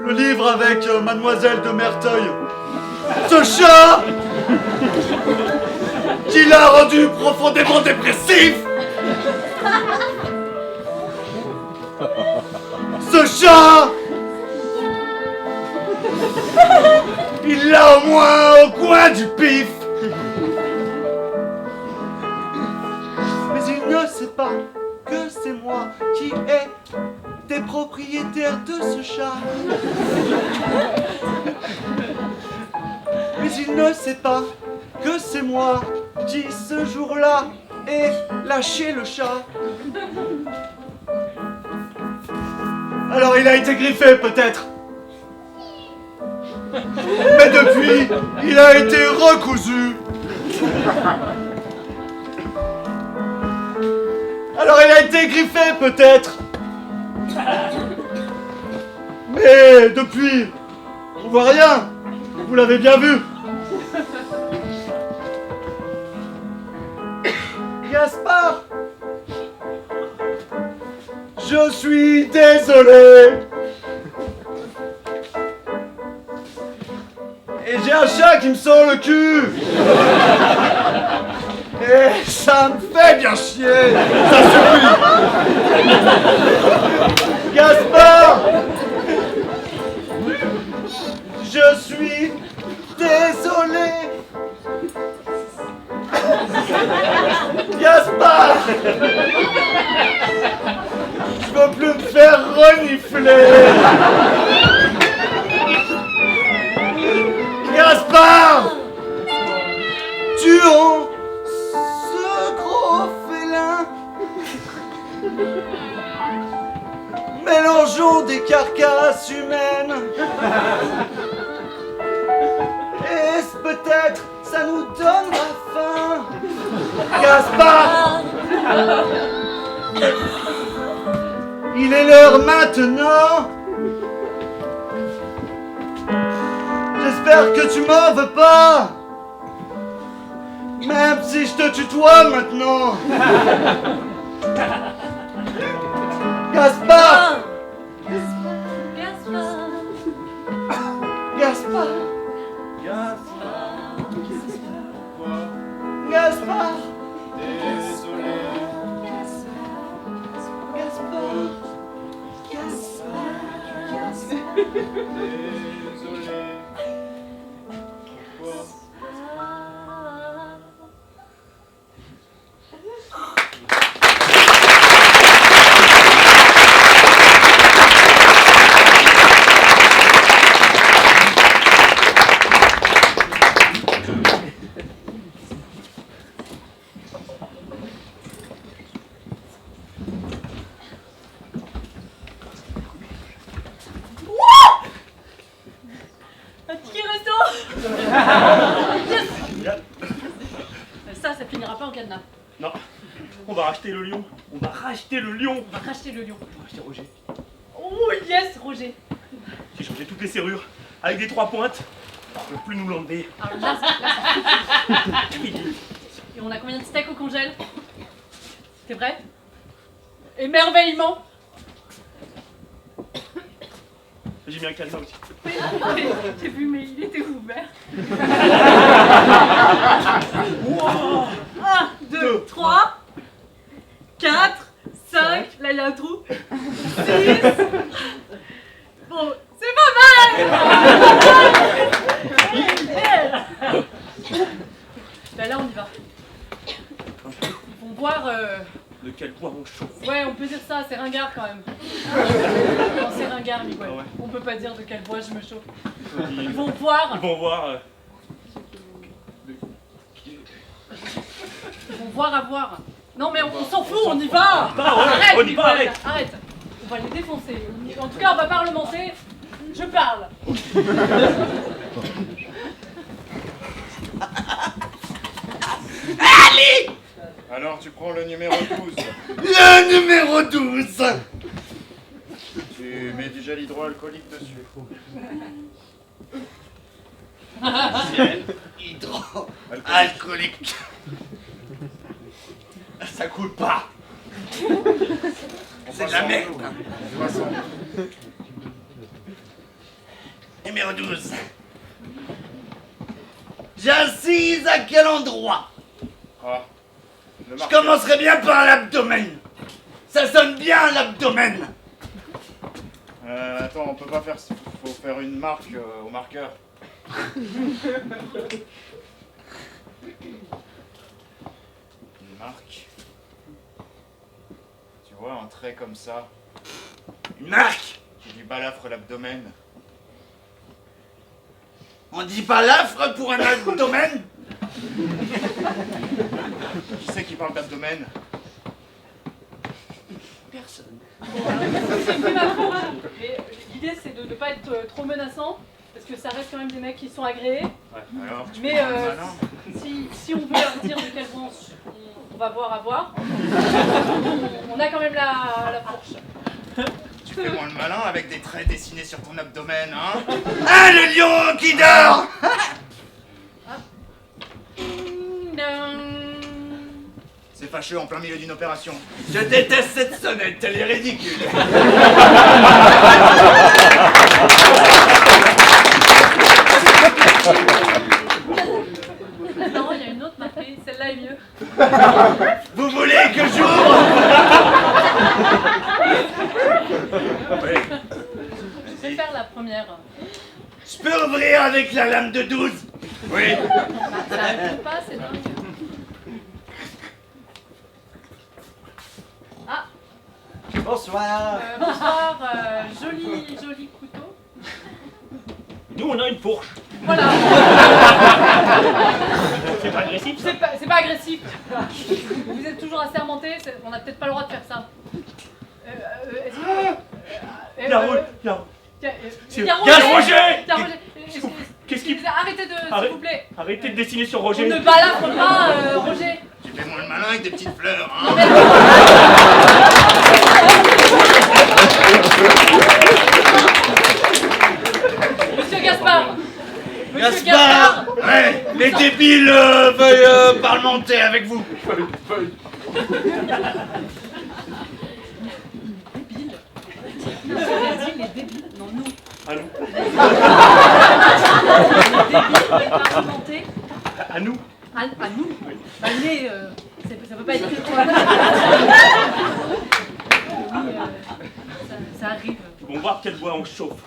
le livre avec Mademoiselle de Merteuil. Ce chat qui l'a rendu profondément dépressif. Ce chat, il l'a au moins au coin du pif. Mais il ne sait pas que c'est moi qui ai des propriétaires de ce chat. Mais il ne sait pas que c'est moi qui, ce jour-là, ai lâché le chat. Alors il a été griffé, peut-être. Mais depuis, il a été recousu. Alors il a été griffé, peut-être. Mais depuis, on voit rien. Vous l'avez bien vu. Gaspard, je suis désolé. Et j'ai un chat qui me sort le cul. Et ça me fait bien chier. Ça suffit. Gaspard, je suis désolé. Gaspard, je veux plus me faire renifler. Gaspard, Mélangeons des carcasses humaines. Est-ce peut-être ça nous donnera faim? Gaspard, il est l'heure maintenant. J'espère que tu m'en veux pas, même si je te tutoie maintenant. Gaspard, Gaspard, Gaspard, Quoi? Gaspard, Désolé. Gaspard, Désolé. Quoi? un ticket resto. Yes. Ça finira pas en cadenas. Non, on va racheter le lion. On va racheter le lion. On va racheter le lion. On va racheter Roger. Oh yes, Roger. J'ai changé toutes les serrures avec des 3 pointes. On ne peut plus nous l'enlever. Alors là, et on a combien de steaks au congèle? T'es prêt? Émerveillement. J'ai mis un cadenas aussi. J'ai vu, mais il était ouvert. 1, 2, 3, 4, 5. Là, il y a un trou. 6. Bon, c'est pas mal. Ben là, on y va. Ils vont boire. De quel bois on chauffe? Ouais, on peut dire ça, c'est ringard quand même. Non, c'est ringard, mais ouais. Ah ouais. On peut pas dire de quel bois je me chauffe. Ils Ils vont boire. vont voir. Ils vont voir à voir. Non, mais on s'en fout, on y va. Ah ouais, Arrête, on y va, Nicolas, arrête. arrête. On va les défoncer. En tout cas, on va parlementer. Je parle. Alors tu prends le numéro 12. le numéro 12. Tu mets du gel hydroalcoolique dessus. Hydro-alcoolique. Ça coule pas. C'est de la merde. Poisson. Numéro 12. J'assise à quel endroit? Ah. Le Je marqueur. commencerai bien par l'abdomen. Ça sonne bien l'abdomen. Attends, on peut pas faire. Faut faire une marque au marqueur. Une marque. Tu vois, un trait comme ça, Une marque. qui lui balafre l'abdomen. On dit pas l'affre pour un abdomen? Qui c'est qui parle d'abdomen? Personne. C'est ma faute. Mais l'idée, c'est de ne pas être trop menaçant. Parce que ça reste quand même des mecs qui sont agréés. Alors, tu Mais prends le malin. si on veut leur dire de quelle branche on va voir à voir, on a quand même la fourche. Tu fais moins le malin avec des traits dessinés sur ton abdomen, hein? Ah, le lion qui dort. C'est fâcheux en plein milieu d'une opération. Je déteste cette sonnette, elle est ridicule. Non, il y a une autre marquée, celle-là est mieux. Vous voulez que j'ouvre? Je vais faire la première. Je peux ouvrir avec la lame de 12? Oui. Ça arrive pas, c'est dingue. Ah, Bonsoir. bonsoir, joli couteau. Nous, on a une fourche. Voilà, C'est pas agressif, ça? c'est pas agressif. Vous êtes toujours assermenté, on n'a peut-être pas le droit de faire ça. Bien, Roger. Bien. Il y a Gaz Roger. Il y a Roger. Qu'est-ce qui... Arrêtez de... S'il vous plaît. Arrêtez de dessiner sur On Roger. ne balafre pas, Roger. Tu fais moins le malin avec des petites fleurs, hein. Monsieur Gaspard. Monsieur Gaspard. Ouais, les débiles veuillent parlementer avec vous. Il a dit les débiles. Non, nous. À nous. Les débiles veulent parlementer. À nous. À nous. Bah, les, ça peut pas être que toi. Oui, ça arrive. On va voir quelle voix on chauffe.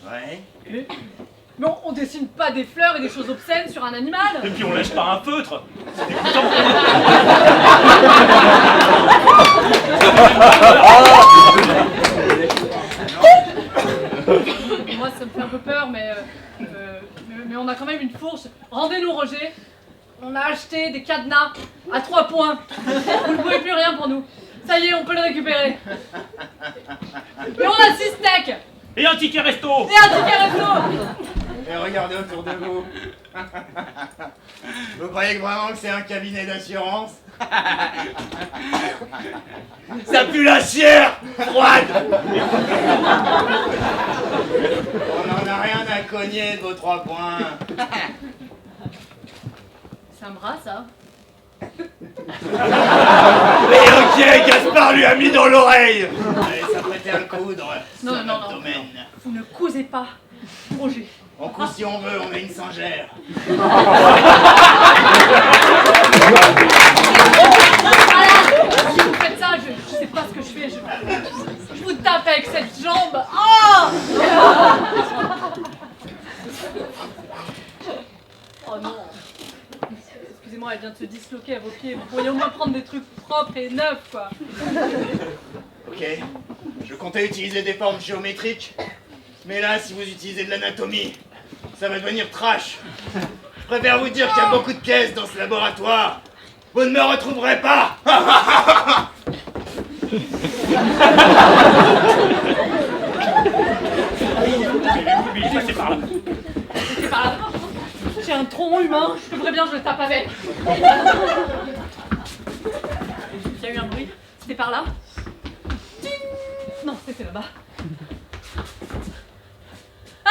Ouais. Mais on dessine pas des fleurs et des choses obscènes sur un animal. Et puis on lâche pas un feutre. C'est dégoûtant. Moi, ça me fait un peu peur, mais on a quand même une fourche. Rendez-nous, Roger. On a acheté des cadenas à 3 points. Vous ne pouvez plus rien pour nous. Ça y est, on peut le récupérer. Et on a 6 steaks. Et un ticket resto. Et un ticket resto. Et regardez autour de vous. Vous croyez vraiment que c'est un cabinet d'assurance? Ça pue la chair froide. On n'en a rien à cogner de vos 3 points. C'est un bras, ça. Mais ok, Gaspard lui a mis dans l'oreille. Allez, s'apprêter à le coudre. Non, sur non, notre non. domaine. Vous ne cousez pas, Roger. On coud si on veut, on a une singère. Si vous faites ça, je sais pas ce que je fais. Je vous tape avec cette jambe. Oh, oh non. Excusez-moi, elle vient de se disloquer à vos pieds. Vous pourriez au moins prendre des trucs propres et neufs, quoi. Ok, je comptais utiliser des formes géométriques. Mais là, si vous utilisez de l'anatomie, ça va devenir trash. Je préfère vous dire qu'il y a beaucoup de pièces dans ce laboratoire. Vous ne me retrouverez pas. C'est par là. C'est pas grave. J'ai un tronc humain, je devrais bien, je le tape avec. Il y a eu un bruit. C'était par là. Ting. Non, c'était là-bas. Ah!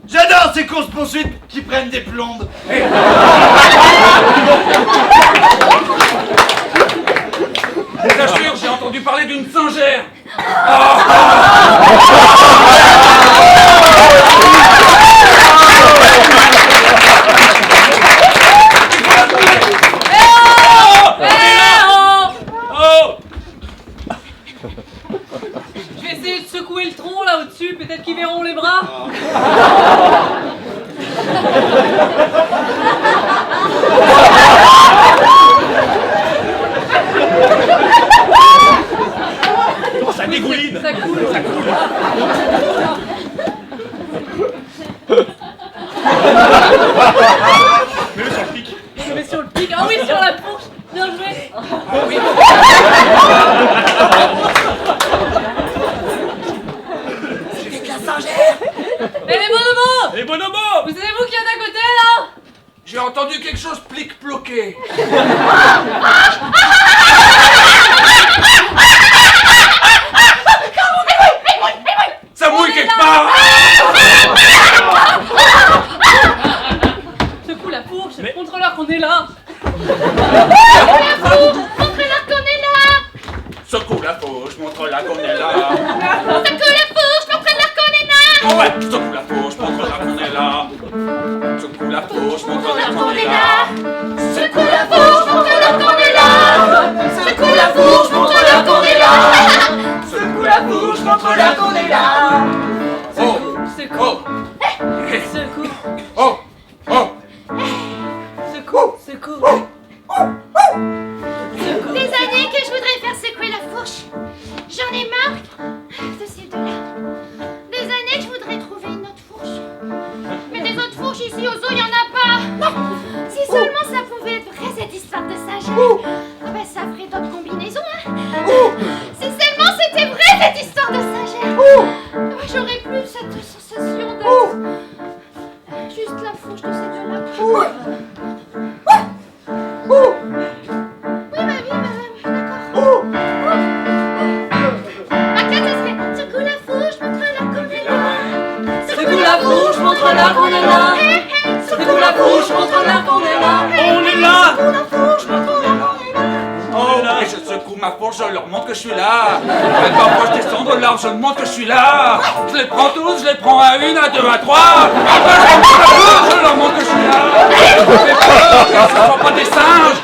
J'adore ces courses-poursuites qui prennent des plombes. Je vous assure, j'ai entendu parler d'une singère. Je vais essayer de secouer le tronc là au-dessus, peut-être qu'ils verront les bras. Ça dégouline. Ça coule. Mets-le sur le pic. Je le mets sur le pic. Ah oui, sur la fourche. Bien joué. Oui. Et les bonobos! Les bonobos. Vous savez-vous qui est à côté là? J'ai entendu quelque chose plic-ploquer. Ça mouille quelque part. Secoue la fourche, montre-leur qu'on est là. Montrez-leur qu'on est là. Secoue la fourche, montre-la qu'on est là. Secoue la fourche, montrez-leur qu'on est là. Ouais, secoue la fourche, montre-la qu'on est là. Secoue la fourche, montre-la qu'on est là. Secoue la fourche, montrez-leur qu'on est là. Secoue la fourche, montrez-leur qu'on est là. Secoue la fourche, montre-leur qu'on est là. Oh, Secoue. oh, Secoue. oh, oh. Secoue. Secoue. Des années que je voudrais faire secouer la fourche. J'en ai marre de ces deux-là. Des années que je voudrais trouver une autre fourche. contre l'arbre on est là. Secouez la bouche contre l'arbre on est là. On est là. Oh, et je secoue ma fourche, je leur montre que je suis là. Et parfois je descends de l'arbre, je montre que je suis là. Je les prends tous, je les prends à une, à deux, à trois. Je leur montre que je suis là. Je fais peur que ce ne soient pas des singes.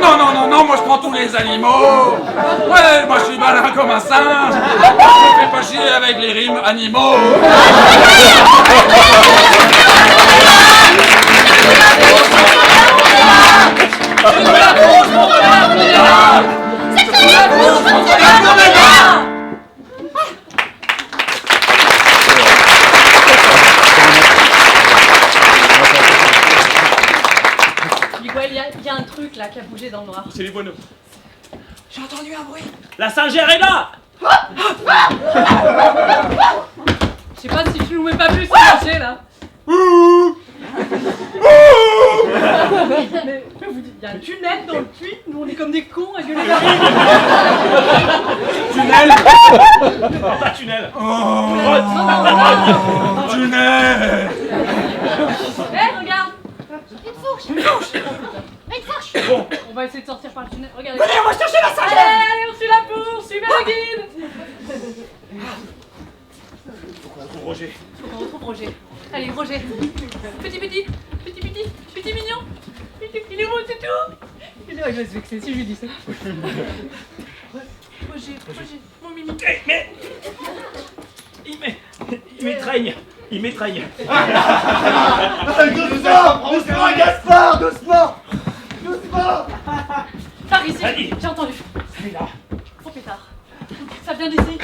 Non, non, non, non, moi je prends tous les animaux. Ouais, moi je suis malin comme un singe. Je fais pas chier avec les rimes animaux. Miguel, il y a un truc là qui a bougé dans le noir. C'est les bonhommes. J'ai entendu un bruit. La singère est là. Je sais pas si je nous mets pas plus marcher là. Mais vous dites, il y a un tunnel dans le puits, nous on est comme des cons à gueuler. Tunnel. Pas tunnel. Tunnel. Eh, regarde. Une fourche. Bon. On va essayer de sortir par le tunnel. Regardez. Venez, on va chercher la singère. Allez, on suit la fourche, suivez le guide. Faut qu'on retrouve Roger. Faut qu'on retrouve Roger. Allez, Roger. Petit mignon. Il est beau, c'est tout. Il va se vexer si je lui dis ça. Roger, mon mimi. Mais il m'étreigne. Il m'étreigne. Doucement, doucement, Gaspard, doucement. Doucement. Par ici, Allez. j'ai entendu. Elle est là. Trop pétard. Ça vient d'ici.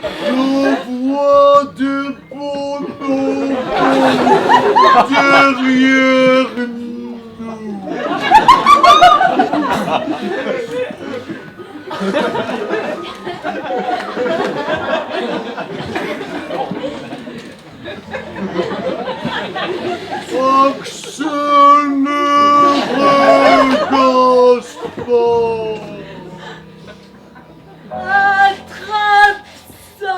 Je vois des bonhommes derrière nous. Accélérez, Gaspard. Attrape ça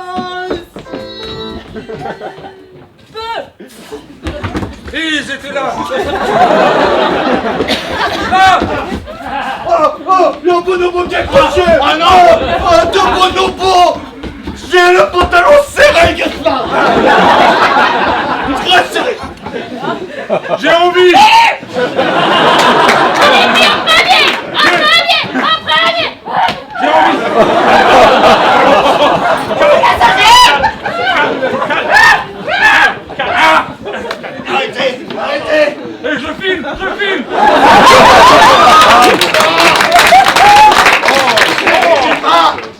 Ils étaient là. Là. Oh, le bonobo qui a accroché. Ah non. Deux bonobos. J'ai le pantalon serré, Gaspard. Très serré. J'ai envie. J'ai envie. Arrêtez, arrêtez. Et je filme.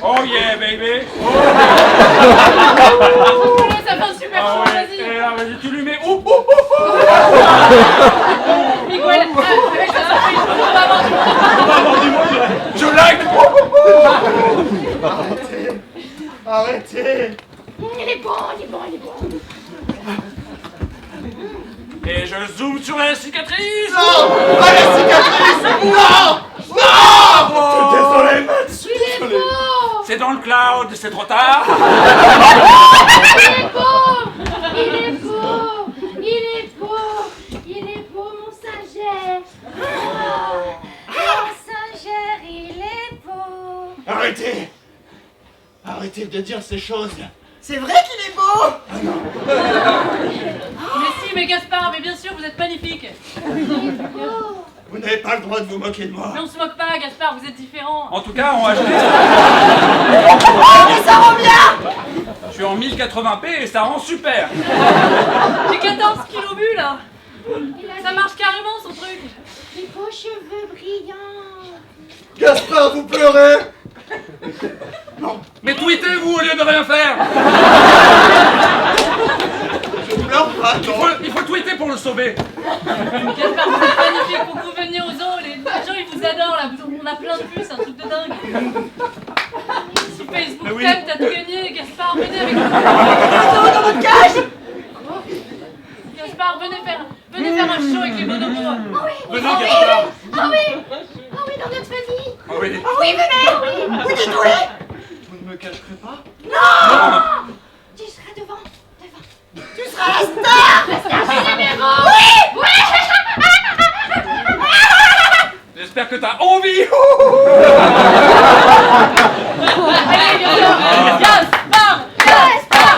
Oh yeah, baby. Ça fait un super Ah show, ouais. vas-y. Et là, vas-y, tu lui mets. Miguel, avec ça, on va avoir du Je like. Arrêtez. Il est bon. Et je zoome sur la cicatrice. Non. Ah, la cicatrice. Non. Non. Désolé, Mathieu. Il est beau. C'est dans le cloud, c'est trop tard. Il est beau, mon singère. Mon singère, il est beau. Arrêtez. Arrêtez de dire ces choses. C'est vrai qu'il est beau. Mais si, mais Gaspard, mais bien sûr, vous êtes magnifique. Vous n'avez pas le droit de vous moquer de moi. Mais on se moque pas, Gaspard, vous êtes différent. En tout cas, on a acheté. Mais ça rend bien. Je suis en 1080p et ça rend super. J'ai 14 kilos bu là. Ça marche carrément son truc. Les beaux cheveux brillants. Gaspard, vous pleurez. Mais tweetez-vous au lieu de rien faire. pleure pas, attends. Il faut tweeter pour le sauver. Gaspard, vous êt magnifique, faut que vous veniez aux zoos, les gens ils vous adorent là, on a plein de vues, c'est un truc de dingue. Si Facebook oui. t'aime, t'as tout gagné, Gaspard, venez avec nous. Dans votre cage. Gaspard, venez faire un show avec les bonobos. Ah oui. Venez, Ah oui. Gaspard. Ah oui. Ah oui, dans notre famille. Ah oui. Ah oui, venez. Vous dites oui. Vous ne me cacherez pas? Tu seras devant. Tu seras la star. La star du numéro. Oui. J'espère que t'as envie. Allez, Gaspard, Gaspard,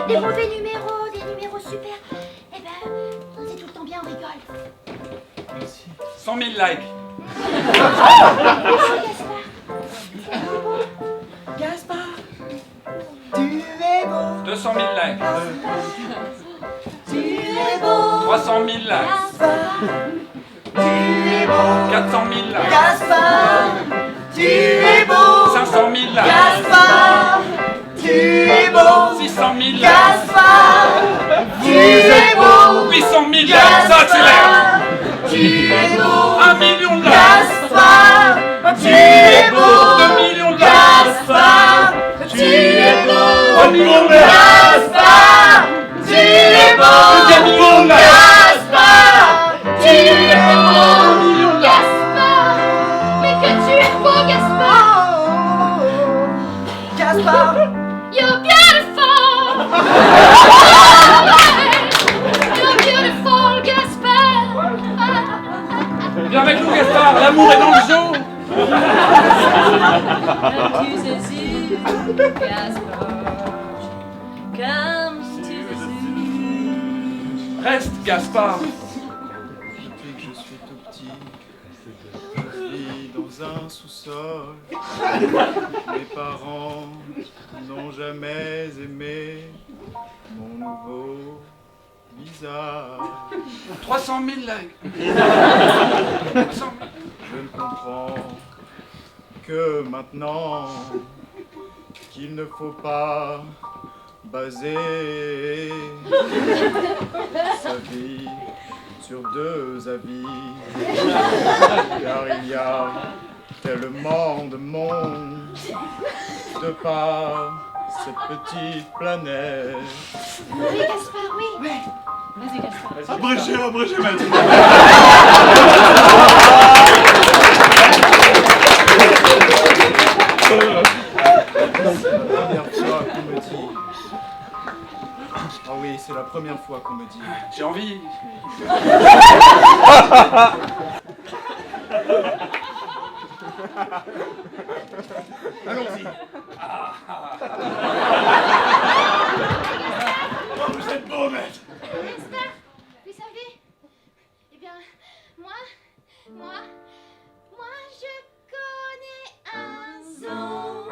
des mauvais numéros, des numéros super. Eh ben, c'est tout le temps bien, on rigole. 100 000 likes. Gaspard. 200 000 likes. Tu es beau. 300 000 likes. Tu es beau. 400 000 likes. Gaspard. Tu es beau. 500 000 likes. Gaspard. Tu es beau. 600 000 likes. Gaspard. Tu es beau. 800 000 likes. Ça accélère. Tu es beau. 1 million de likes. Gaspard. Tu es beau. 2 millions de likes. Gaspard. Tu es beau. 3 millions de likes. Gaspard. Tu es beau. 2 millions de likes. Gaspard. Tu es beau. 1 million de likes. Gaspard. Mais que tu es beau, Gaspard. Gaspard. You're beautiful. You're beautiful, Gaspard. Viens avec nous, Gaspard. L'amour est dans le zoo. Tu sais si, Gaspard, comme tu sais si. Reste, Gaspard. Depuis que je suis tout petit, je vis dans un sous-sol. Mes parents n'ont jamais aimé mon nouveau visage. 300 000 likes. 300 000. Je ne comprends que maintenant qu'il ne faut pas baser sa vie sur deux avis, car il y a tellement de monde de par cette petite planète. Oui, Gaspard, oui. Vas-y, Gaspard. Abrégez maintenant. C'est la première fois qu'on me dit. J'ai envie. Allons-y. Oh, vous êtes beau, maître. Gaspard, vous savez, eh bien, moi, je connais un zoo.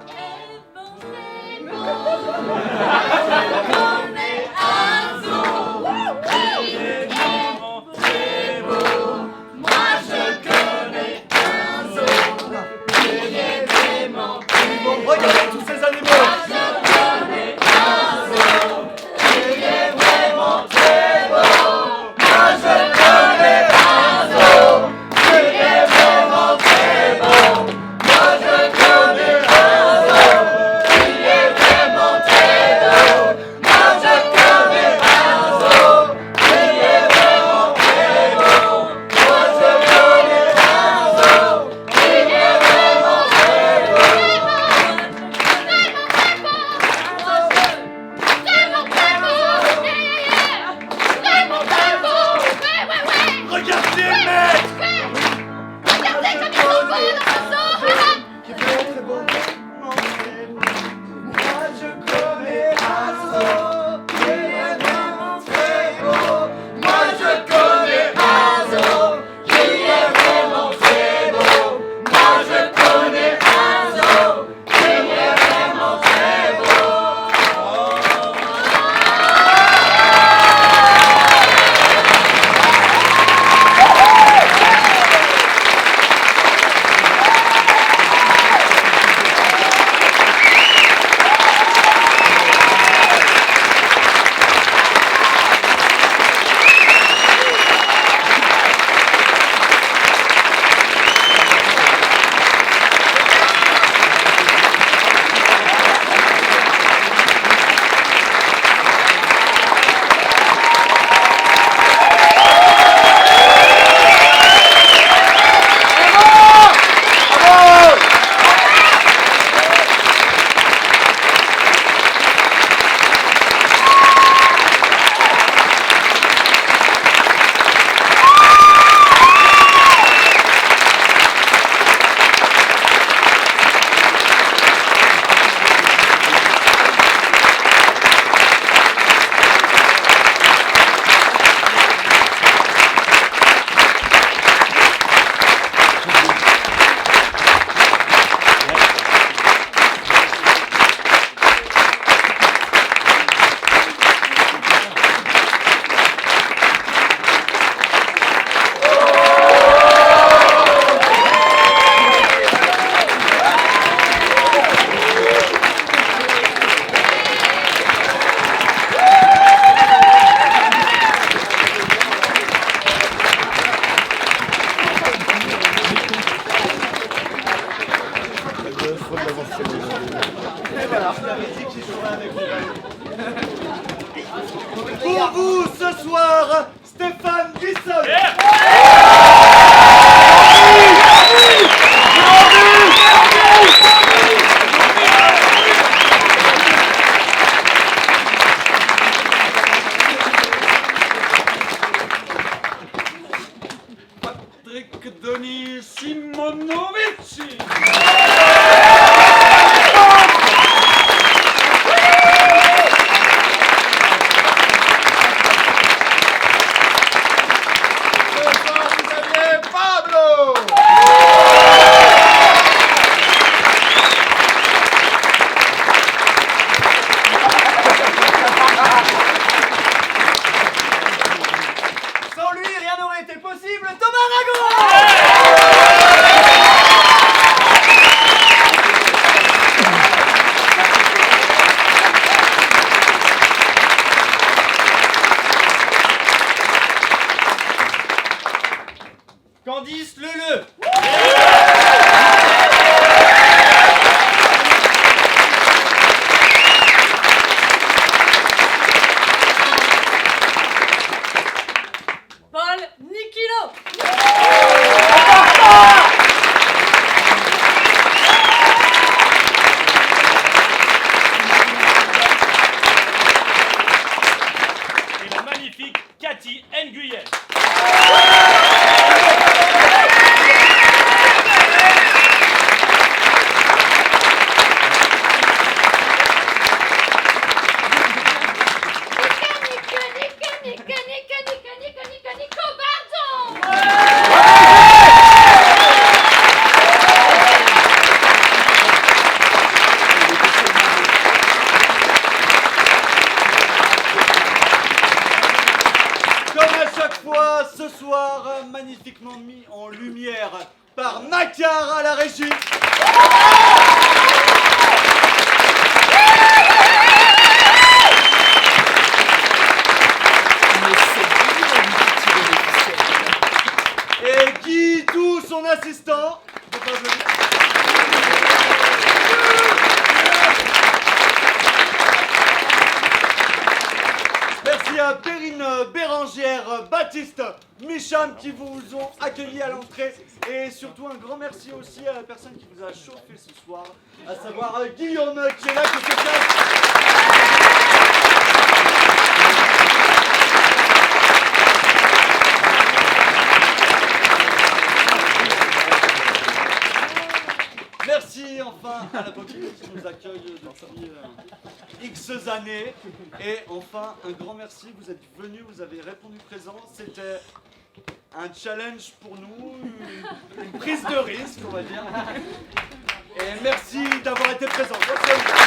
Et bon, C'est beau. Je connais un zoo. Il est très beau. Moi, je connais un zoo. Il est vraiment très beau. Regardez tous ces animaux. avec les ballons. Pour vous, ce soir, Stéphane Grissom. Patrick Denis Simonovici. Sans lui, rien n'aurait été possible. Thomas Rago. Candice Leleu. Paul Nikilo. Et la magnifique Cathy Nguyen. Nico, pardon. Comme à chaque fois, ce soir, magnifiquement mis en lumière par Macar à la régie. Et Guy, tout son assistant. Merci à Perrine Bérangère, Baptiste, Micham qui vous ont accueillis à l'entrée. Et surtout un grand merci aussi à la personne qui vous a chauffé ce soir, à savoir Guillaume qui est là, qui se cache. Merci enfin à la Pokémon qui nous accueille depuis X années. Et enfin, un grand merci, vous êtes venus, vous avez répondu présent. C'était un challenge pour nous, une prise de risque, on va dire. Et merci d'avoir été présent. Merci à vous.